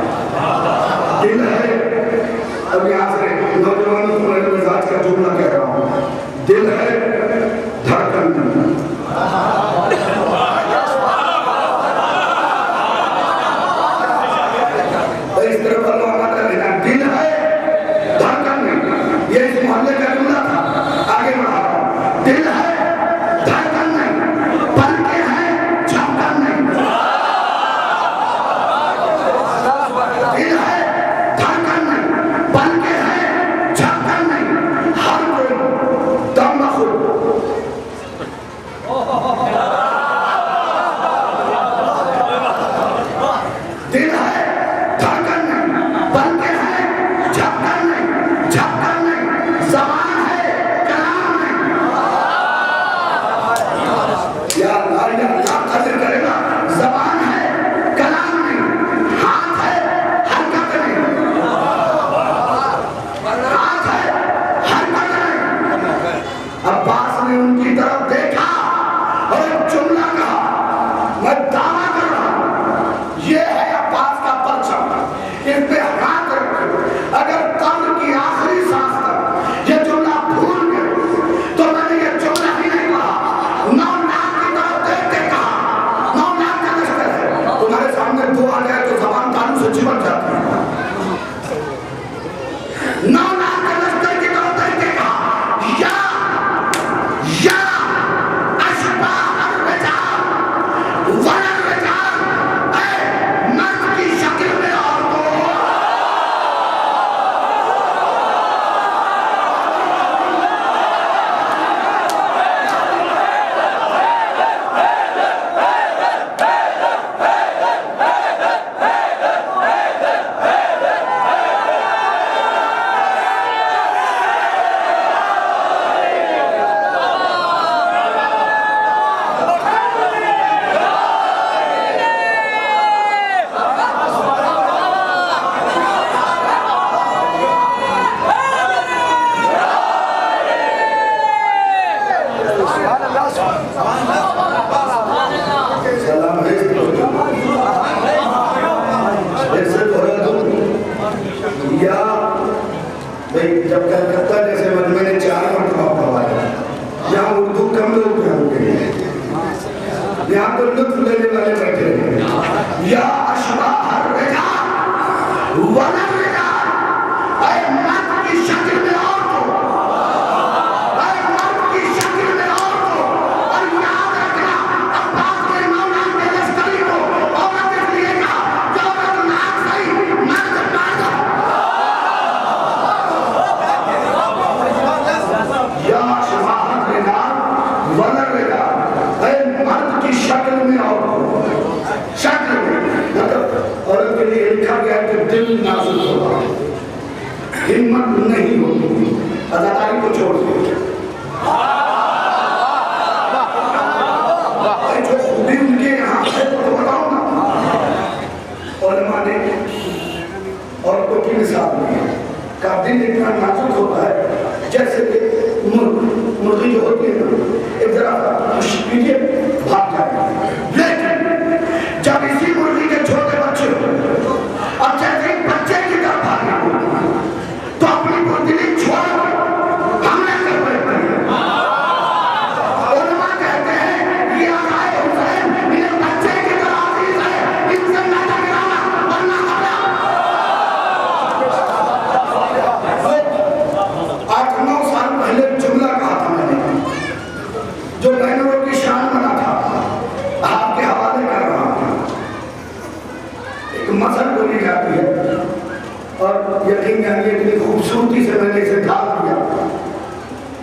दिल है, अब यहाँ से नौजवानों को मेरे मिजाज का जुमला कह रहा हूँ, दिल है धड़कन इस तरफ दिल है धड़कन नहीं, ये इस मोहल्ले का जुमला था, आगे बढ़ा रहा हूं। दिल है धड़कन नहीं, पलके हैं झपकन नहीं। दिल है धड़कन नहीं, पलके हैं झपकन नहीं, हर कोई दम खुद। दिल है अब्बास ने उनकी तरफ देखा और एक जुमला कहा, मैं दावा कर रहा हूं ये है अब्बास का परचम, इस पे हाथ रखो। अगर कब्र की आखिरी सांस तक ये जुमला भूल गए तो मैंने ये जुमला ही नहीं कहा। 9 लाख की तरफ देख के कहा, 9 लाख का लश्कर है, तुम्हारे सामने 2 आ गए तो जबान कानून से चिपक जाती है। 9 लाख का लश्कर की तरफ देख के कहा, या अशबाह अर्रजाल वल अर्रजाल, मर्द की शक्ल में औरतों। जब कलकत्ता जैसे मजमे ने 4 मरतबा पढ़वाया, यहाँ उर्दू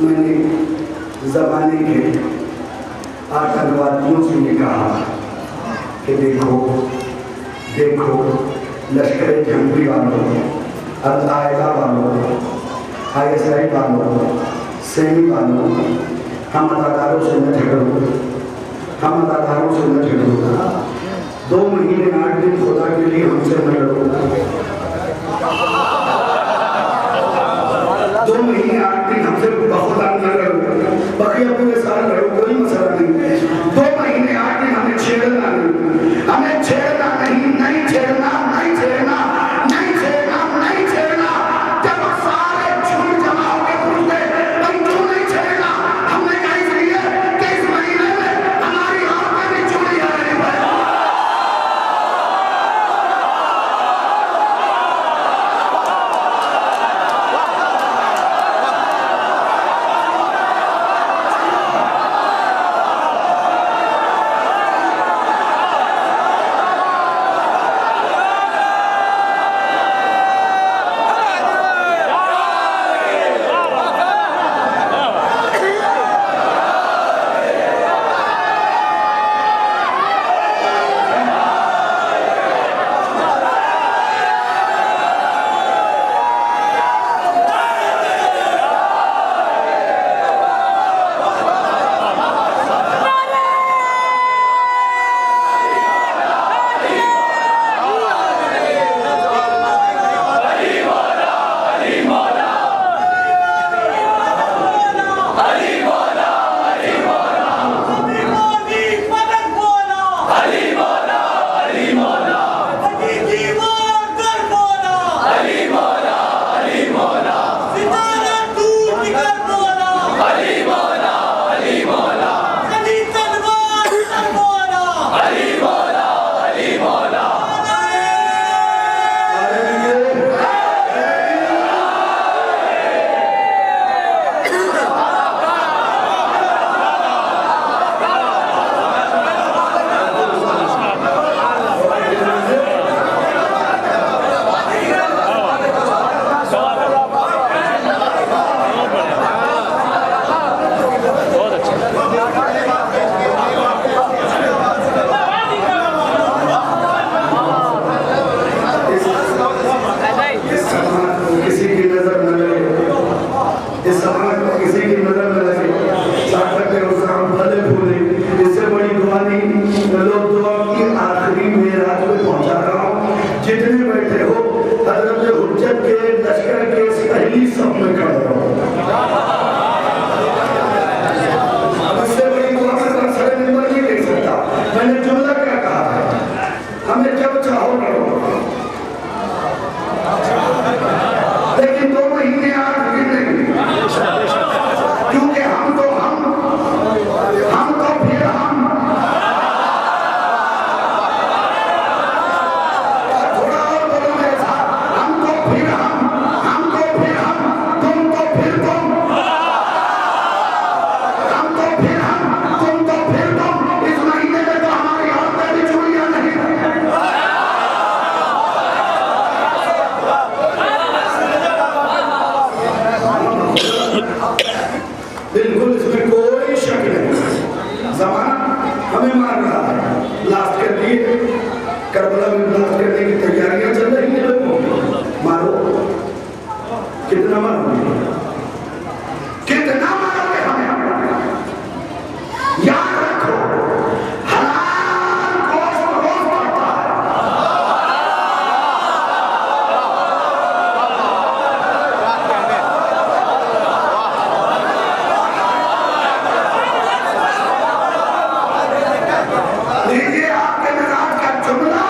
मैंने जमाने के आतंकवादियों से ये कहा कि देखो देखो लश्कर जंगी वालों, अल-कायदा वालों, ISI वालों, सेमी वालों, हम अदाकारों से न झगड़ो, हम अदाकारों से न झगड़ो, 2 महीने 8 दिन खुदा के लिए हमसे न लड़ो, 2 महीने 8 दिन हमसे बहुत न लड़ो, बाकी पूरे साल लड़ो, कोई मसला नहीं। 2 महीने 8 दिन हमें छेड़ना नहीं, हमें छेड़ना नहीं, नहीं छेड़ना, नहीं छेड़ना, नहीं छेड़ना, नहीं छेड़ना। जब सारे झूठ जमा होकर पूछते भाई क्यों नहीं छेड़ना, हमने कहा इसलिए कि इस महीने में हमारी हाथ में भी चोरी आ रही है। बिल्कुल इसमें कोई शक नहीं। जमाना हमें मार रहा है, ब्लास्ट कर दिए, करबला में ब्लास्ट करने की तैयारियां चल रही है लोगों की। मारो, कितना मारोगे, कितना मारोगे हमें? याद रखो, हलाल गोश्त रोज बढ़ता है। लीजिए आपके मिजाज का जुमला,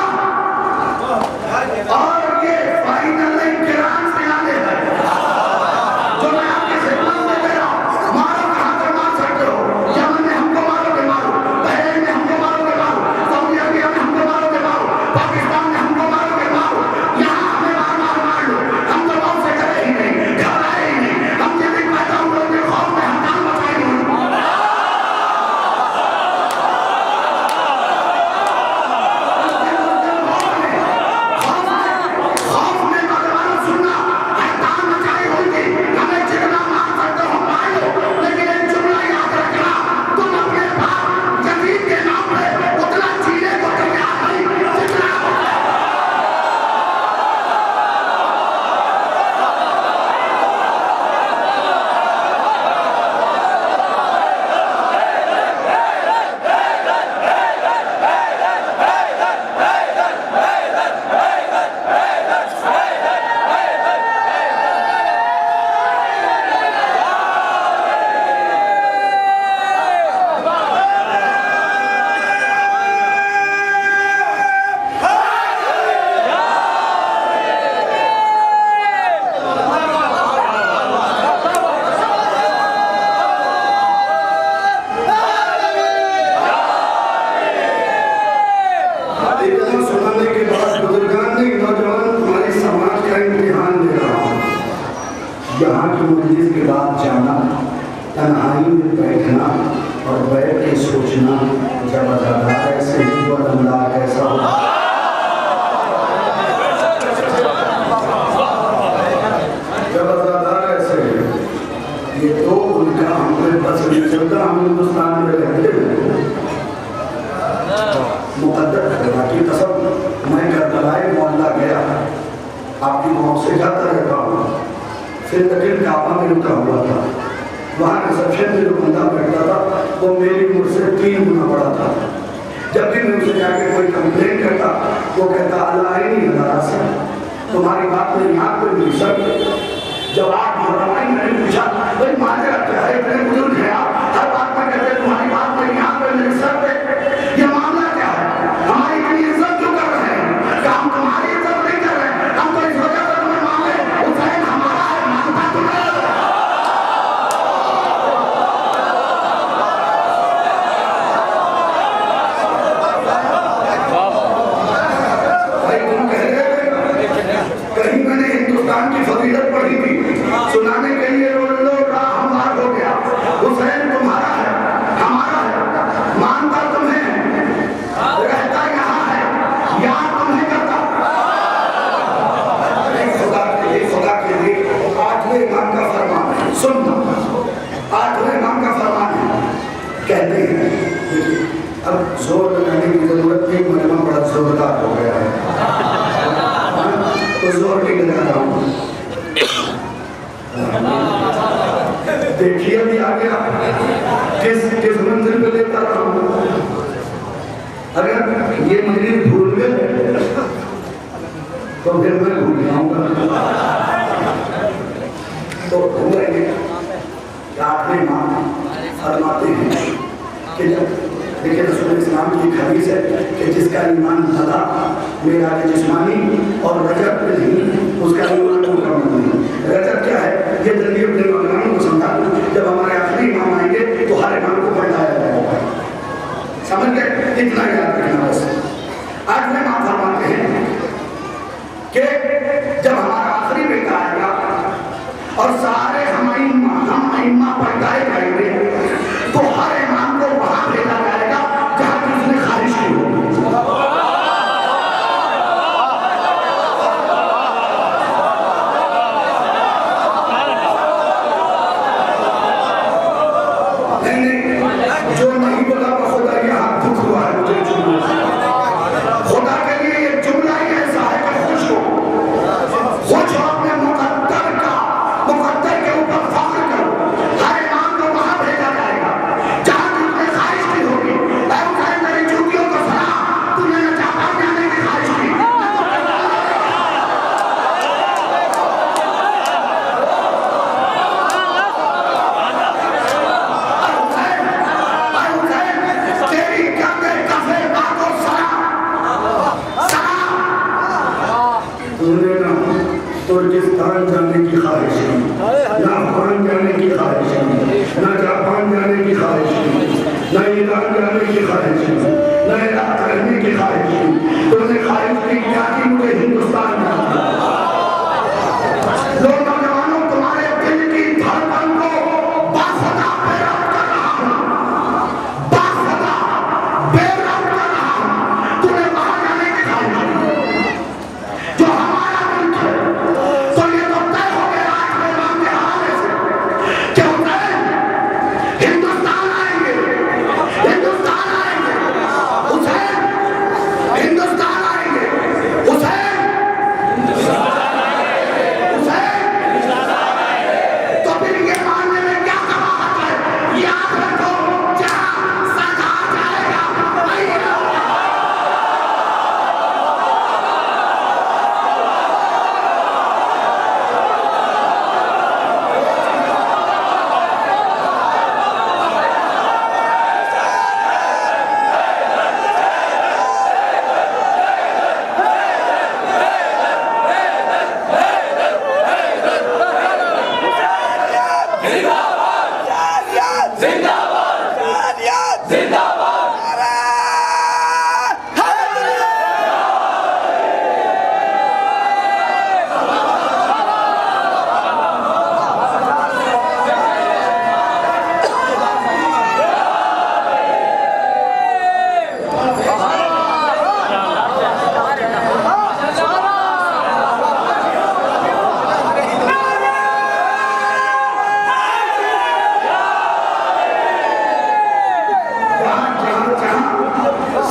रात जाना, तन्हाई में बैठना और बैठ के सोचना, जब अदादार ऐसे ही वो अल्लाह ऐसा हो। जब अदादार ऐसे, ये तो उनका हमें बस नहीं चलता। हम हिंदुस्तान में रहते हैं, मुकद्दर खुदा की कसम, मैं करबलाई मोहल्ला गया, आपकी मौत से जाता रहता हूँ, फिर तकरीब काबा में रुका हुआ था। वहाँ रिसेप्शन में जो बंदा बैठता था वो मेरी उम्र से 3 गुना बड़ा था। जब भी मैं उसे जाके कोई कंप्लेन करता, वो कहता अल्लाह ही नहीं हमारा सर, तुम्हारी बात मेरी आँख में नहीं सर। जब आप घबराई, मैंने पूछा भाई माजरा क्या है, इतने बुजुर्ग हैं आप, हर बात में कहते तुम्हारी बात मेरी आँख में मेरे सर पे, ये मामला क्या है? हमारी इतनी इज्जत क्यों कर रहे हैं? क्या हम तुम्हारी इज्जत नहीं कर रहे हैं? हम तो इस वजह से तुम्हें मांगे, हुसैन हमारा है, मानता तुम्हें। भाई तुम कह रहे थे कहीं मैंने हिंदुस्तान की फजीलत पढ़ी थी, सुनाने के लिए रोल्लो हमवार हो गया, हुसैन तुम्हारा है, हमारा है, मानता तुम्हें, रहता यहाँ है, याद तुम्हें करता। खुदा के लिए 8वें इमाम का फरमान है, सुन 8वें इमाम का फरमान है, कहते हैं देखिए अब जोर लगाने की जरूरत नहीं, मजमा बड़ा जोरदार हो गया है, तो जोर नहीं लगा रहा हूँ। देखिए अभी आ गया किस मंजिल पे लेता रहा हूँ। अगर ये मंजिल भूल गए तो फिर मैं भूल जाऊंगा। तो हुआ ये आपने मां फरमाते हैं कि जब देखिए रसूल इस्लाम की एक हदीस है कि जिसका ईमान सदा मेरा जिस्मानी और रजब नहीं, उसका ईमान मुकम्मल नहीं। रजब क्या है ये जल्दी अपने इमाम को समझा दूं, जब हमारे आखिरी इमाम आएंगे तो हर इमाम को पढ़ाया जाएगा, समझ गए? इतना याद रखना बस। आज में मां फरमाते हैं कि जब हमारा आखिरी बेटा आएगा और सारे हम इमाम पढ़ाए जाएंगे तो हर इमाम को वहां भेजा जाएगा जहां की उसने ख्वाहिश की होगी। जो नहीं बोला वो खुदा के हाथ दुख हुआ है मुझे खुदा के लिए ये जुमला ही ऐसा है कि खुश हो अपने मुकद्दर के ऊपर फख्र करो। हर इमाम को वहां भेजा जाएगा जहां तुमने ख्वाहिश की होगी। मेरी चूतियों को सलाम, तुमने न जापान जाने की ख्वाहिश की, तुर्किस्तान जाने की ख्वाहिश की, ना अफगान जाने की ख्वाहिश की, ना जापान जाने की ख्वाहिश की, ना ईरान जाने की ख्वाहिश की, ना इराक रहने की ख्वाहिश की। तुमने ख्वाहिश की क्या कि मुझे हिंदुस्तान जाना। लोग नौजवानों तुम्हारे दिल की धड़कन को बाखुदा बेरहम कर रहा हूं, बाखुदा बेरहम कर रहा हूं। तुम्हें वहां जाने की ख्वाहिश की जो हमारा मुल्क है, तो ये तो तय हो गया आज इमाम के हवाले से कि हुसैन हिंदुस्तान आएंगे, हिंदुस्तान आएंगे।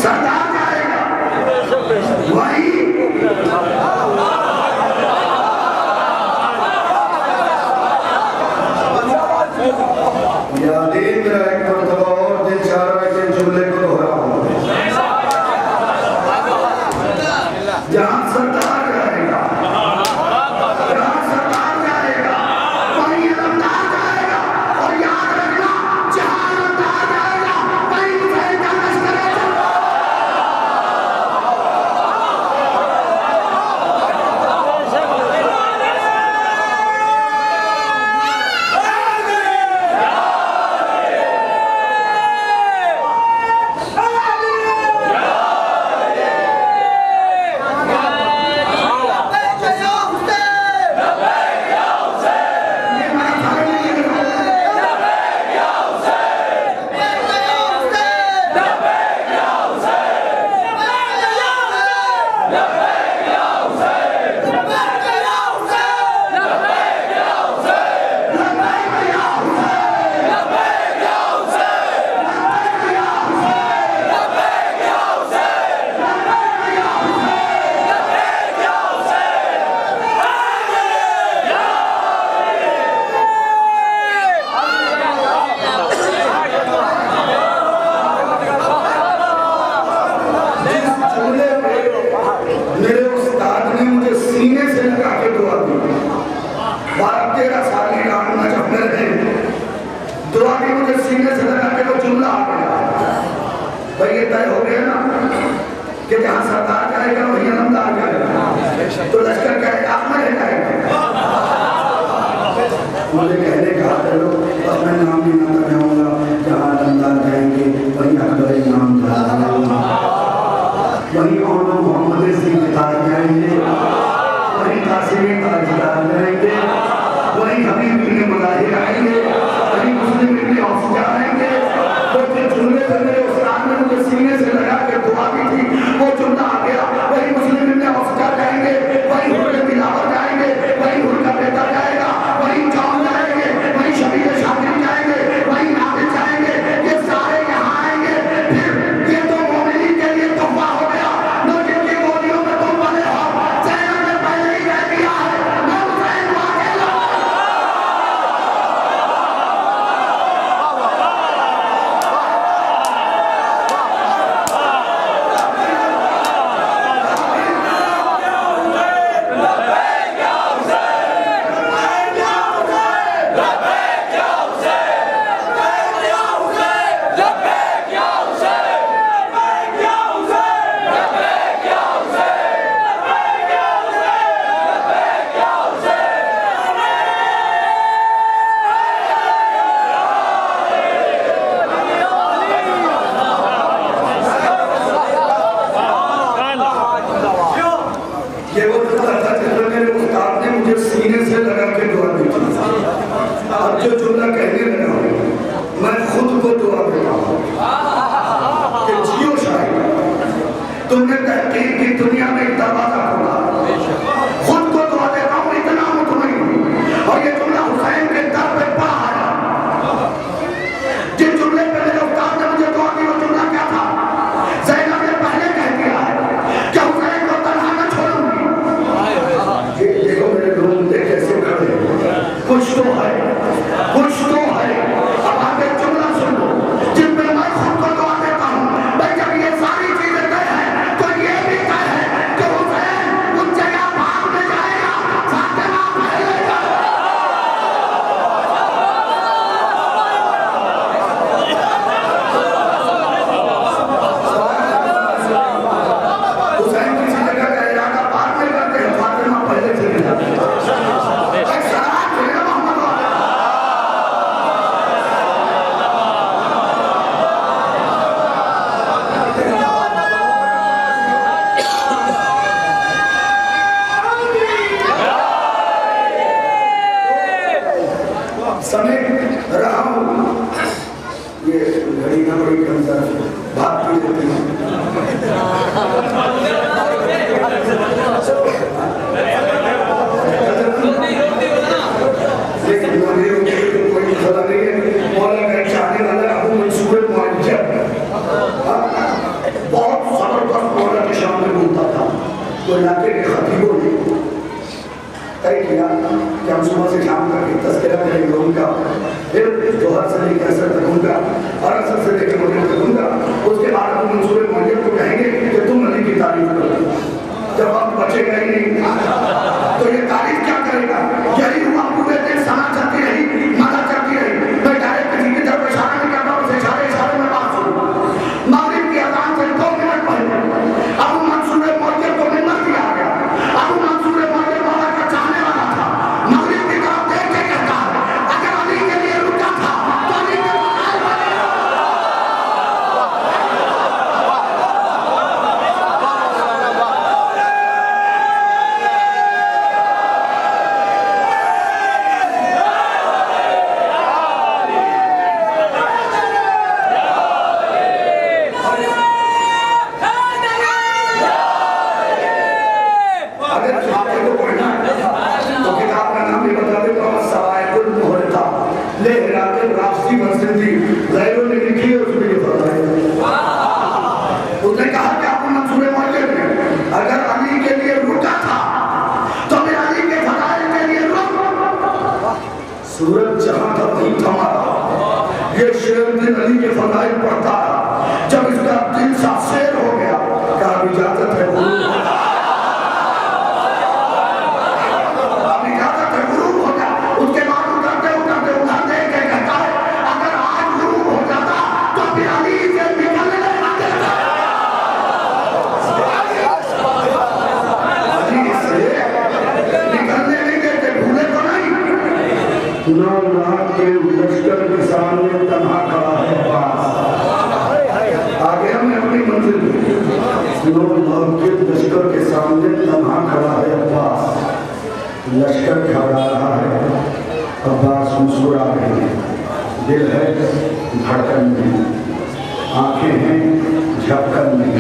सरदार जाएगा वही यादें मेरा एक मरतबा और दिल चाह रहा है कि जुमले को दोहराऊं। जहां सरदार जाएगा वहीं अलमदार जाएगा और याद रखना जहां अलमदार जाएगा वहीं हुसैन का लश्कर चलेगा। मेरे उस्ताद ने मुझे सीने से लगा के दुआ दी। 12-13 साल की गाना जब मैं रहे दुआ दी मुझे सीने से लगा के वो जुमला आ गया भाई ये तय हो गया ना कि जहाँ सरदार जाएगा वही अलमदार जाएगा तो लश्कर क्या में रह जाएगा। मुझे कहने का चलो बस मैं नाम भी ना जाऊंगा जहाँ अलमदार जाएंगे वही अकबर नाम जाएगा वही मोहम्मद सिंह ताज जाएंगे वही कासिम ताजदार जाएंगे वही हबीब इब्न मुजाहिर आएंगे वही मुस्लिम इब्न औफ जाएंगे। तो जो जुमले पे मेरे उस्ताद ने मुझे सीने से लगा के दुआ की थी वो जुमला आ गया वही मुस्लिम इब्न औफ जाएंगे वही हुर्र बिलावल जाएंगे वही हुर्र का बेटा जाएगा वही जौन जाएंगे वही शबीर शाकिर जाएंगे वही नाबिल जाएंगे ये सारे यहाँ आएंगे। फिर ये तो मोमिनीन के लिए तोहफा हो गया नो जिनकी गोलियों में तुम बने हो चैना ने पहले ही कह दिया है मैं हुसैन को अकेला ये वो जुमला था जिसमें मेरे उस्ताद ने मुझे सीने से लगा के दुआ दी थी। अब जो जुमला कहने लगा हूँ मैं खुद को दुआ देता हूँ कि जियो शायद तुमने तहकीक की दुनिया में एक दरवाजा खोला खुद को दुआ देता हूँ इतना मुतमईन हूँ और ये जुमला हुसैन के दर पे पा आया। जिस जुमले पे मेरे उस्ताद ने मुझे दुआ दी वो जुमला क्या था ज़ैनब ने पहले कह दिया है कि हुसैन को तन्हा न छोड़ूंगी। देखो मेरे ढूंढते कैसे खड़े कुछ तो है अब आगे जुमला सुन लो जिसमें मैं खुद को दुआ देता हूँ भाई जब ये सारी चीजें तय है तो ये भी तय है कि हुसैन उस जगह भाग में जाएगा फातिमा पहले हुसैन किसी जगह का इरादा बाद में करते हैं फातिमा पहले चले जाते हैं। समय रहा हूँ ये घड़ी ना बड़ी कम बात की देती है लेकिन कोई मसला नहीं है मौला का चाहने वाला अबू मंसूर मुअज्जब बहुत सुबह से शाम तक तस्करा करेंगे उनका, फिर दोहर से लेकर असर तक उनका और असर से लेकर मगरिब तक उनका। उसके बाद हम मंसूर मौजूद को कहेंगे कि तुम नबी की तारीफ करो। जब वक्त बचेगा ही नहीं तो ये तारीफ क्या करेगा? यही हुआ, पूरे दिन सना चलती रही, मदद चलती रही। मैं डायरेक्ट किसी की तरफ इशारा नहीं करता, उसे इशारे इशारे में बात सुनो। मगरिब की अजान से 2 मिनट पहले अबू मंसूर मौजूद को मिलना दिया गया। अबू मंसूर मौजूद वाला का चाहने वाला था, मगरिब की तरफ देख के कहता है अगर अली के लिए रुका था तो अली के उसने कहा कि आपको मंसूर मौजूद में अगर अली के लिए रुका था तो मैं अली के फजाइल के लिए रुक। सूरज जहां था वहीं थमा रहा। ये शेर दिन अली के फजाइल पढ़ता रहा। जब इसका दिल सा शेर हो गया, कहा इजाजत है गुरु, अब इजाजत है गुरु हो गया। उसके बाद उतरते उतरते उधर देख के कहता है अगर आज गुरु हो जाता तो फिर अली से निकलने ना देता। निकलने नहीं देते, भूले तो नहीं। 9 लाख के लश्कर के सामने तन्हा खड़ा है पास। आगे हमने अपनी मंजिल 9 लाख के लश्कर के सामने तन्हा खड़ा है पास। लश्कर खड़ा रहा है, अब्बास मुस्कुरा रहे हैं। दिल है धड़कन में, आंखें हैं झपकन में,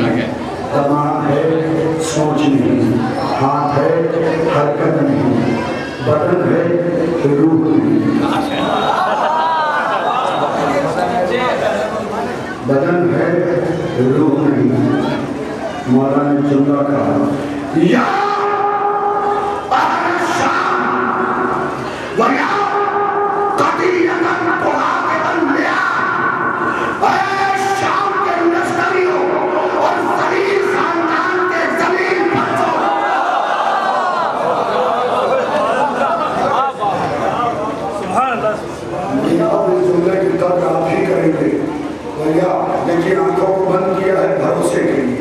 दिमाग है सोच नहीं, हाथ है हरकत नहीं, बदन है रूह नहीं। बदन है रूह नहीं। मौला ने जुमला कहा या देखिए आंखों को बंद किया है भरोसे के लिए।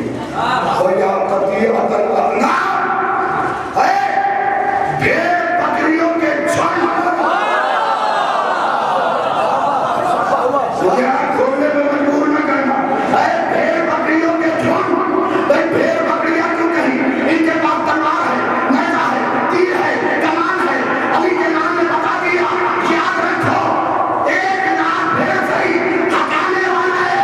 भेड़ बकरियों के झुंड खोलने में मजबूर न करना। भेड़ बकरियों के झुंड, भेड़ बकरियां क्यों कहीं? इनके पास तलवार है, नेजा है, तीर है, कमान है। अली के नाम ने बता दिया, याद रखो एक लाख भेड़ सही हटाने वाला है।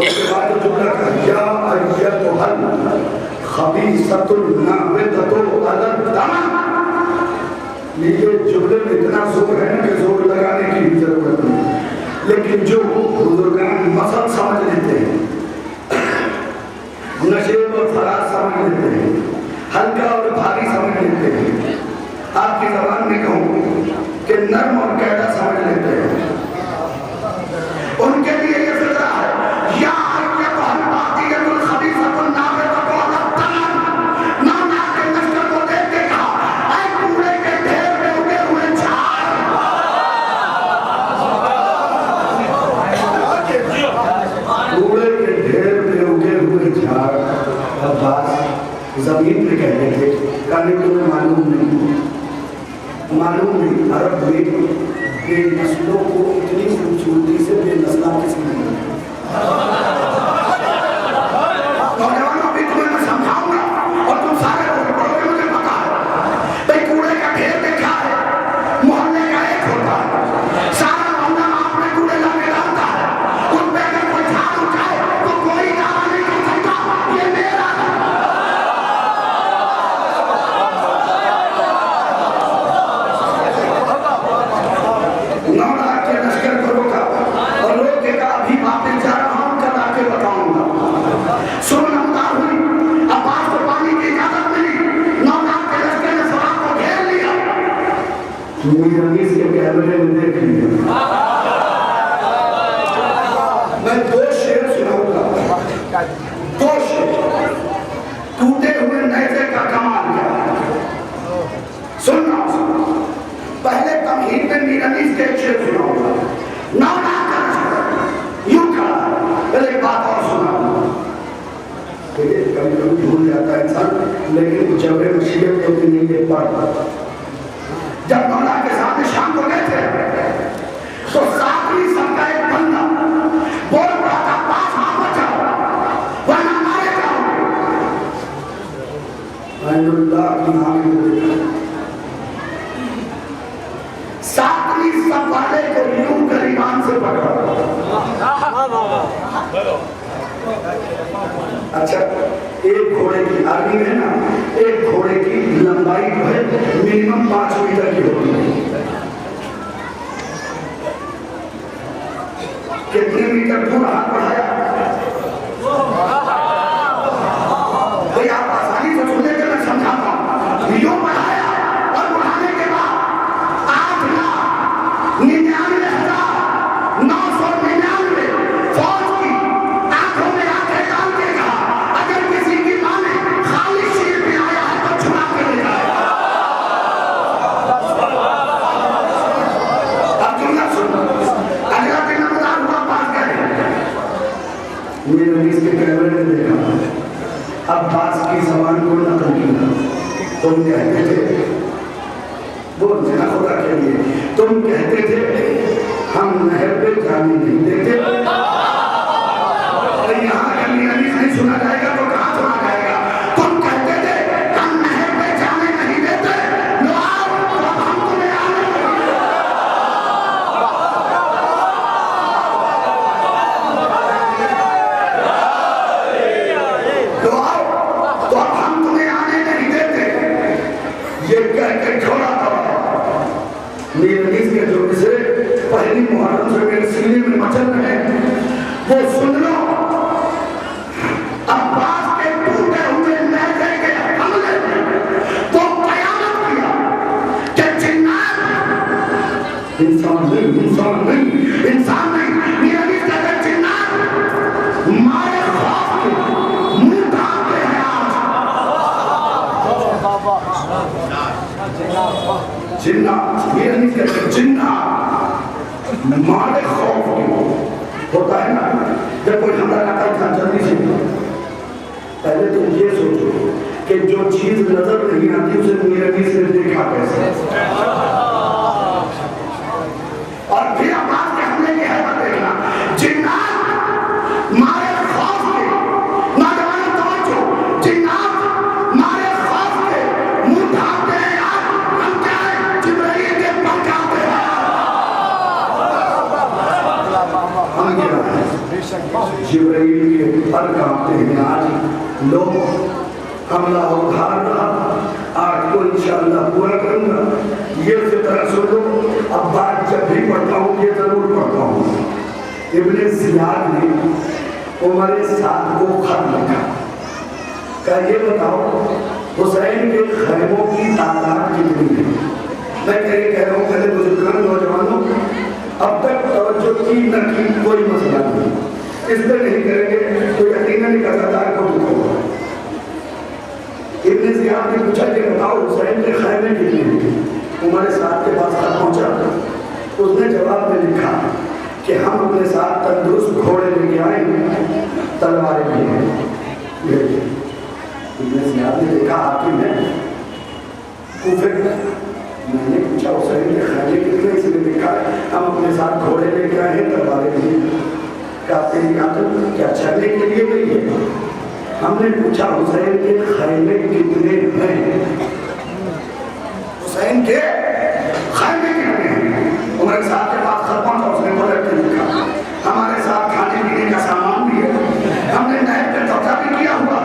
उसके बाद जो जुमला कहा या अय्यतुहल खबीसतुल नाबिततु अलद दमन। ये जुमले में इतना जोर है कि जोर लगाने की भी जरूरत नहीं, लेकिन जो बुजुर्गान मसल समझ लेते हैं, नशेब और फराज समझ लेते हैं, हल्का और भारी समझ लेते हैं, आपकी जबान में कहूँ कि नर्म और कैदा समझ लेते हैं, उनके लिए ये फिक्रा है या अय्यतुहल बातियतुल खबीसतुल नाबिततु अलद दमन। नाना के लश्कर को देख के कहा ऐ कूड़े के ढेर में उगे हुए झाड़। कूड़े के ढेर में उगे हुए झाड़। अब्बास जमीन में कहते थे, कहने तुम्हें मालूम नहीं अरब में बेनस्लों को इतनी खूबसूरती से बेनस्ला किसी ने नहीं। नौजवानों भी तुम्हें मैं समझाऊंगा और तुम सारे पढ़ोगे, मुझे पता है। भाई कूड़े का ढेर देखा है, मोहल्ले का एक होता है, सारा मोहल्ला आपने कूड़े लाके डालता है। उस पे अगर कोई झाड़ उठाए तो कोई दावा नहीं कर सकता ये मेरा है। नौ लाख के लश्कर को रोका। मीरानीस के कैमरे में देख लिया। मैं 2 शेर सुनाऊंगा, 2 शेर टूटे हुए नैजे का कमाल क्या। सुनना, पहले तमहीद में मीरानीस के एक शेर सुनाऊंगा। ना यूं खड़ा, पहले एक बात और सुनाऊंगा। देखिए कभी कभी भूल जाता है इंसान, लेकिन जबरे मशीयत होती नहीं देख पाता। जब मौला के सामने शाम को गए थे तो सातवीं सबका एक बंदा बोल रहा था, पास हाथ बचाओ वरना मारे जाओगे। की आंख में देखा, सातवीं सब वाले को यूं गरीबान से पकड़ा। अच्छा, एक घोड़े की आर्मी में ना, एक घोड़े की लंबाई जो है मिनिमम 5 मीटर की होती है। कितने मीटर दूर हाथ बढ़ाया भाई, आप आसानी से सुनने के मैं समझाता हूं। यूं बढ़ाया और बढ़ाने के बाद 8,99,999 फौज की आंखों में आंखें डाल के कहा, अगर किसी की मां ने खाली शीर भी आया है तो छुड़ा के ले जाए। अब जुमला सुनो, अगला दिन नमदार हुआ, पास गए, मेरे नीस के कैमरे में देखा। अब्बास की जबान को नकल किया। तुम कहते थे, बोल देना खुदा के लिए, तुम कहते थे हम नहर पे जाने नहीं देते। यहाँ अगर मीरानीस नहीं सुना जाएगा तो कहाँ सुना जाएगा। तुम कहते थे हम नहर पे जाने नहीं देते, लो आओ तो हम तुम्हें आने लो आओ तो हम तुम्हें आने नहीं देते। ये कहकर छोड़ा था मीरानीस के जो मिसरे पहली मुहर्रम से मेरे सीने में मचल रहे वो सुन लो। अब्बास के टूटे हुए नहजे के हमले तो कयामत किया कि जिन्नात, इंसान नहीं मीरानीस कहते जिन्नात मारे खौफ के मुंह ढांकते हैं आज। जिन्नात, मीरानीस कहते जिन्नात मारे खौफ होता है ना, जब कोई हमला करता है जल्दी से पहले तो ये सोचो कि जो चीज नजर नहीं आती उसे मीरानीस ने देखा कैसे, और फिर अब्बास के हमले की हैबत देखना। जिन्नात मारे खौफ के, नौजवान तवज्जो, जिन्नात मारे खौफ के मुंह ढांकते हैं यार। हम क्या है, जिब्राइल के पंखाते हैं। जिब्राइल के पर कांपते हैं आज। लोग हमला उधार रहा, आज को इंशाअल्लाह पूरा करूंगा। ये फितरत सुन लो, अब बात जब भी पढ़ता हूँ ये जरूर पढ़ता हूँ। इब्ने ज़ियाद ने उमर साद को खत लिखा, क्या ये बताओ हुसैन के खैमों की तादाद कितनी है। मैं कह रहा हूँ पहले बुजुर्गों नौजवानों, अब तक तवज्जो की न की कोई मसला नहीं, इसलिए नहीं करेंगे तो यकीनन नहीं कर सकता है कौन होगा। इब्ने ज़ियाद ने पूछा कि बताओ हुसैन के खैमे कितने हैं। उमर साद के पास खत पहुंचा, उसने जवाब में लिखा कि हम अपने साथ तंदुरुस्त घोड़े लेके आए, तलवारें भी हैं। इब्ने ज़ियाद ने देखा हाकिम है कूफे का। मैंने पूछा हुसैन के खैमे कितने, इसने लिखा हम अपने साथ घोड़े लेके आए हैं, तलवारें भी हैं। क्या चलने के लिए गई है। हमने पूछा हुसैन के खैमे कितने हैं, हुसैन के खैमे कितने हैं। उमर साहब के पास खत पहुंचा, उसने पलट के लिखा हमारे साथ खाने पीने का सामान भी है, हमने नहर पे कब्जा भी किया हुआ,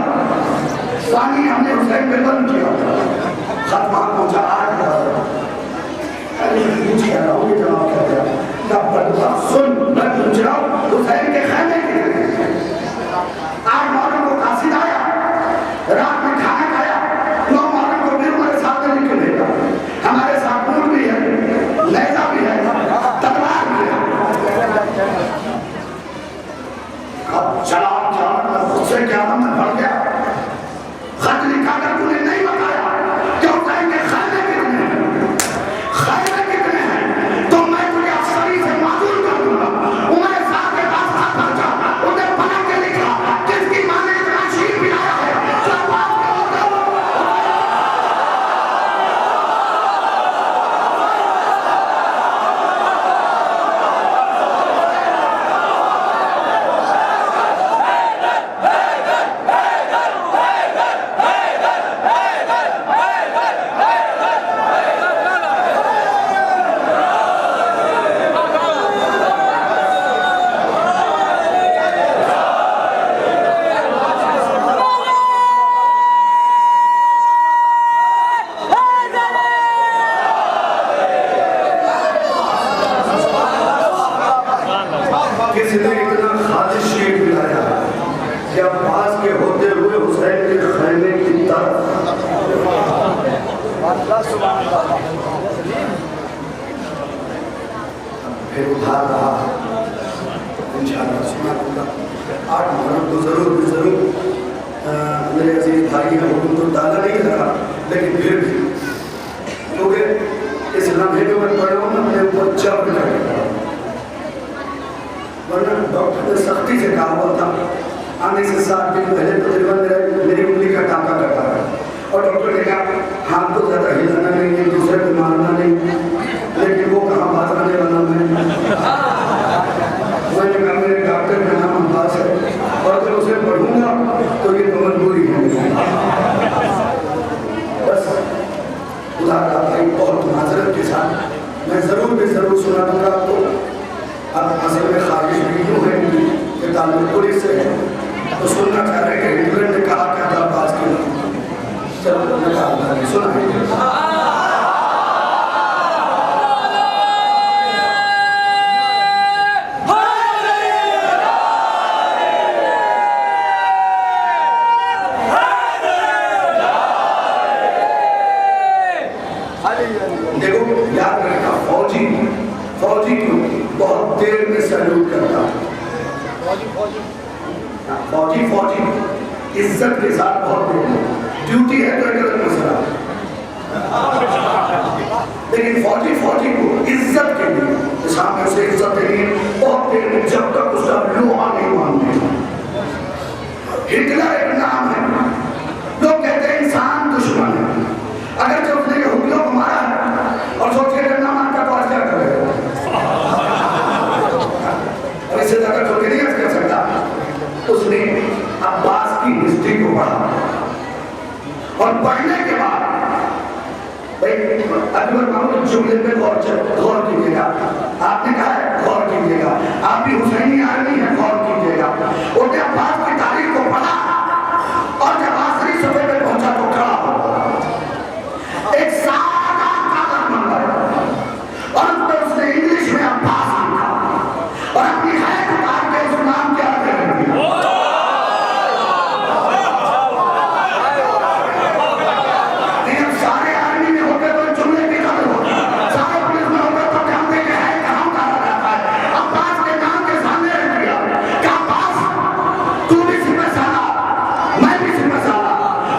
पानी हमने हुसैन पे बंद किया। खत वहां पहुंचा 8 पूछ कह रहा हूँ, ये जवाब कर दिया। सुन, मैं पूछ रहा हूँ हुसैन के खैमे कितने हैं। 8 मुहर्रम को कासिद आया, रात में खाना खाया, 9 मुहर्रम को फिर हमारे साथ में निकल गया। हमारे साथ ऊँट भी है, फिर उधार रहा इंशाअल्लाह सुना दूंगा 8 मुहर्रम तो जरूर मेरे अजीज भाई का हुक्म तो डाला नहीं रहा, लेकिन फिर भी क्योंकि इस लम्हे में मैं पढ़ रहा हूँ अपने ऊपर जब लगेगा, वरना डॉक्टर ने सख्ती से कहा हुआ था आने से 7 दिन पहले तकरीबन मेरी उंगली का टाँका कटा है, और डॉक्टर ने कहा हाथ को ज़्यादा हिलाना नहीं है, दूसरे को मारना नहीं, लेकिन वो कहाँ बात करने वाला मैंने कहा मेरे डॉक्टर का नाम अब्बास है और जब उसे पढ़ूंगा तो ये तो मजबूरी है। बस उधार भाई बहुत माजरत के साथ मैं जरूर सुना दूंगा आपको। अब असल में खारिज वीडियो है कि ताल्लुक पुलिस से है, तो सुनना चाह रहे हैं कि हिटलर ने कहा क्या था अब्बास के नाम। चलो सुना देखो, याद रखना फौजी को बहुत देर में सैल्यूट करता है। फौजी इज्जत के साथ बहुत देर में, ड्यूटी है तो गलत मसला, लेकिन फौजी को इज्जत के लिए सामने उसे इज्जत देनी है बहुत देर में, जब तक उसका लोहा नहीं मानते। हिटलर एक नाम है, लोग कहते हैं इंसान दुश्मन है, अगर जो उसने यहूदियों को मारा है और सोचिए ना मारता तो आज क्या करेगा, इससे ज्यादा छोड़ के नहीं कर सकता। उसने अब्बास की हिस्ट्री को पढ़ा और पढ़ने के बाद अकबर मामूद जुमले पे गौर कीजिएगा, आपने कहा है गौर कीजिएगा, आप भी हुसैनी आर्मी है, गौर कीजिएगा। उसने अब्बास की तारीख को पढ़ा और जब आखिरी सफे पे पहुंचा तो खड़ा हो एक सादा कागज मंगाया और उसने इंग्लिश में अब्बास लिखा और अपनी हैत उतार के उस नाम के आगे रख दिया। सारे आर्मी में होते तो जुमले की कदर होती, सारे पुलिस में होते तो जानते कि है कहाँ उतारा जाता है। अब्बास के नाम के सामने रख दिया कि अब्बास तू भी सिपह साला, मैं भी सिपह साला,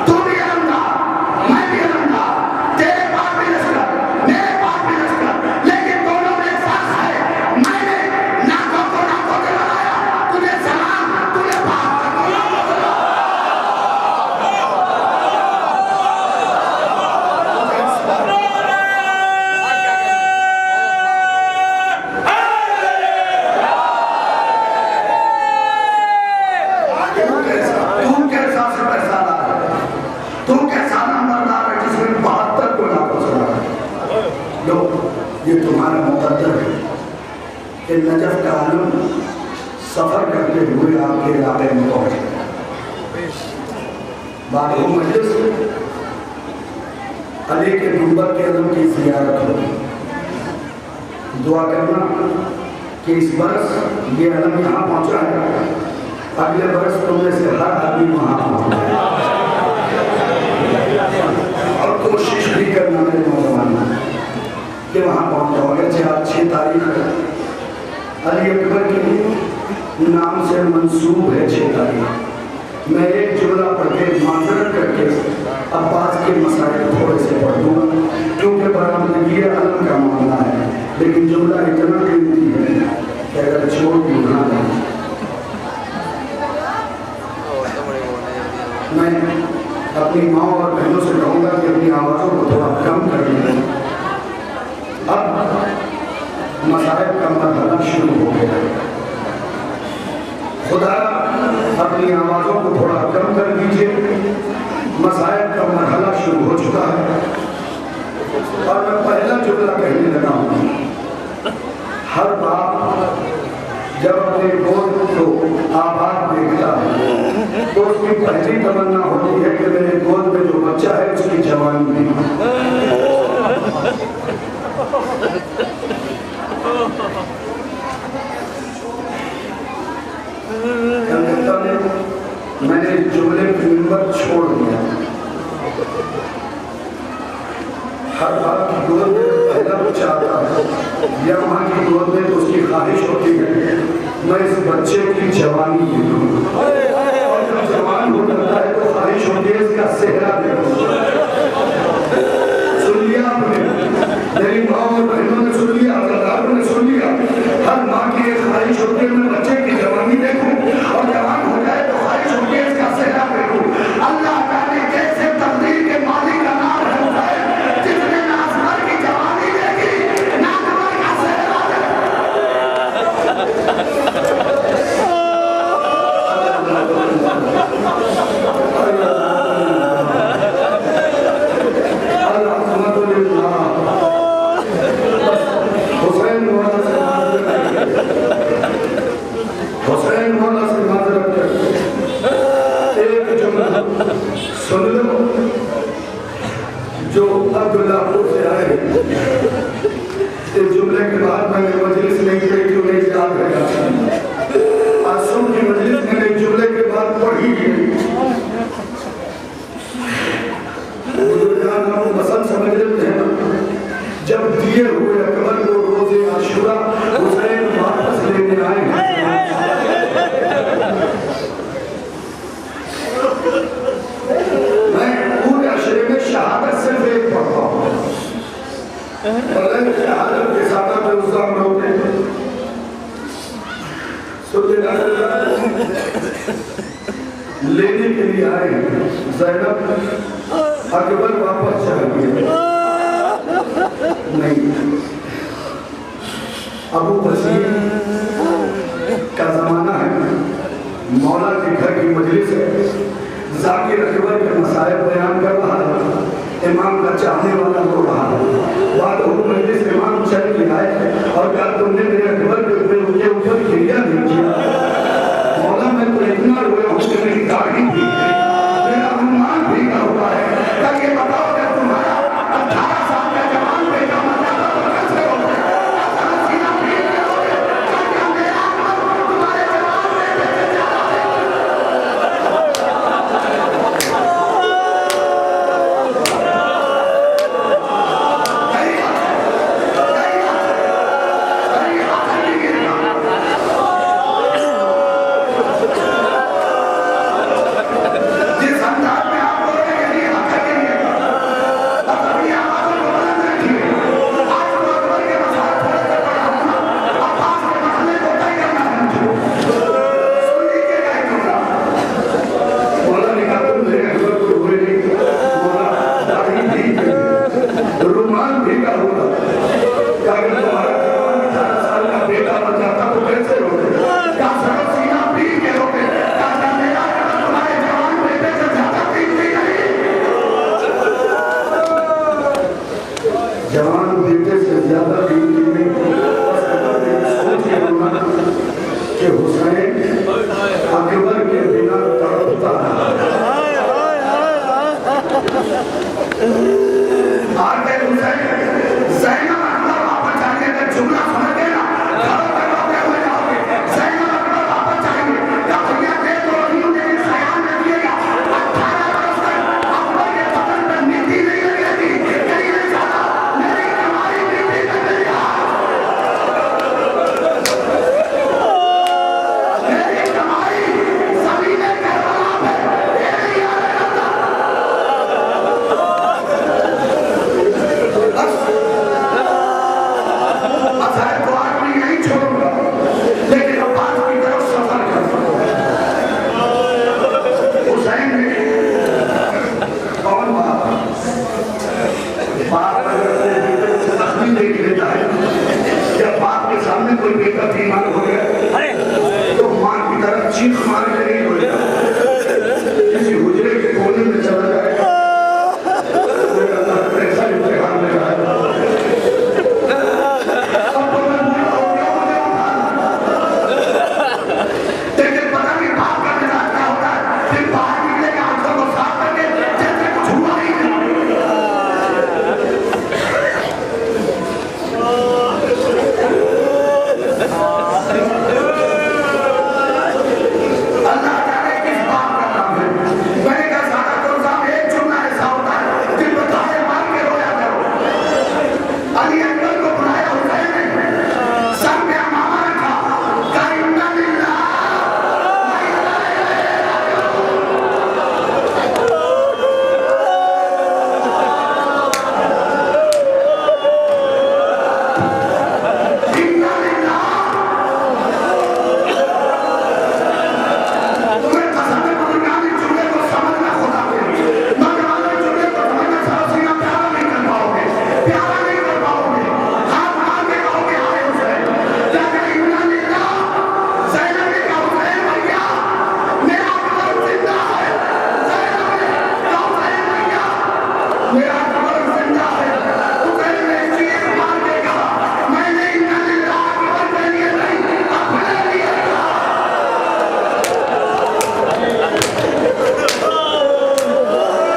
तू भी अलमदार, मैं भी अलमदार, तेरे पास भी लश्कर, मेरे पास भी लश्कर, लेकिन दोनों में फर्क है। मैंने नाकों को लगाया, तुझे सलाम, तुझे बात ये तुम्हारा मुकद्दर है कि नजफ का आलम सफर करते हुए आपके इलाके में पहुंचे। बारह मजलिस अली के गुंबद के आलम की ज़ियारत होगी। दुआ करना कि इस बरस ये आलम यहाँ पहुंचा है, अगले बरस तुमने से हर आदमी वहाँ पहुंचे। और कोशिश भी करना मेरे नौजवान कि वहाँ पहुँच जाओगे। आज 6 तारीख है, अली अकबर के नाम से मंसूब है 6 तारीख। मैं एक जुमला पढ़ के माजरत करके अब्बास के मसाइल थोड़े से पढ़ दूँगा, क्योंकि बरामदगी अलम का मामला है, लेकिन जुमला इतना कीमती है कि अगर छोड़ दूँगा मैं अपनी माँ और बहनों से कहूँगा कि अपनी आवाज़ों को थोड़ा कम कर लें। अब मसाइब का मरहला शुरू हो गया है, खुदा अपनी आवाज़ों को थोड़ा कम कर दीजिए। मसाइब का मरहला शुरू हो चुका है और मैं पहला जुमला कहने लगा हूँ। हर बाप जब अपने गोद को आबाद देखता है तो उसकी पहली तमन्ना होती है कि मेरे गोद में जो बच्चा है उसकी जवानी भी। मैंने जुमले मिंबर छोड़ दिया। हर बात की गोद में पहला बच्चा आता है या माँ की गोद में तो उसकी ख्वाहिश होती है मैं इस बच्चे की जवानी देखूं, और जब जवान हो जाता है तो ख्वाहिश होती है इसका सेहरा देखूं। सुन लिया आपने, मेरी माँ और बहनों ने सुन लिया, सरदारों ने सुन लिया। हर माँ की एक ख्वाहिश होती है मैं बच्चे की जवानी देखूं, और जवान हो जाए तो ख्वाहिश होती है इसका सेहरा देखूं। अल्लाह जाने कैसे तकदीर के मालिक का नाम है जिसने नाज़मर की जवानी देखी, नाज़मर का सेहरा हुसैन मौला से माजरत कर एक जुमला सुन लो जो अब्दुल्लाहपुर से आए। इस जुमले के बाद मैंने मजलिस नहीं पढ़ी क्यों नहीं याद रहेगा। आसम की मजलिस मैंने जुमले के बाद पढ़ी है। पसंद समझ लेते हैं जब दिए हुए अकबर को रोजे आशुरा हुसैन वापस लेने आए हैं। मैं पूरे अशरे में शहादत सिर्फ एक पढ़ता हूँ, शहादत के साथ में उसका रोते लेने के लिए आए। ज़ैनब अकबर वापस चला गया नहीं। अबू बसीर का जमाना है, मौला के घर की मजलिस है, जाकिर अकबर के मसाइल बयान कर रहा है, इमाम का चाहने वाला हो रहा है। बाद मजलिस इमाम चल के आए और कहा तुमने मेरे अकबर के ऊपर क्रिया नहीं किया। मौला मैं तो इतना रोया हूँ कि मेरी दाढ़ी भी मेरा अनुमान भीगा हुआ है। क्या ये बताओ कि तुम्हारा 18 साल का जवान बेटा मर जाता तो कैसे होगा? तुम्हारे जवान बेटे से ज्यादा जवान बेटे से ज्यादा कि हुसैन अकबर के बिना तड़पता आगे हुसैन ज़ैनब अकबर वापस जाने का जुमला समझ गए ना। ज़ैनब अकबर वापस जाएंगे भैया दे तो मेरे ख्याल में दिएगा 18 वर्ष तक अकबर के बदन पर नीति नहीं लगेगी। कोई बेटा बीमार हो गया तो मां की तरफ चीख मार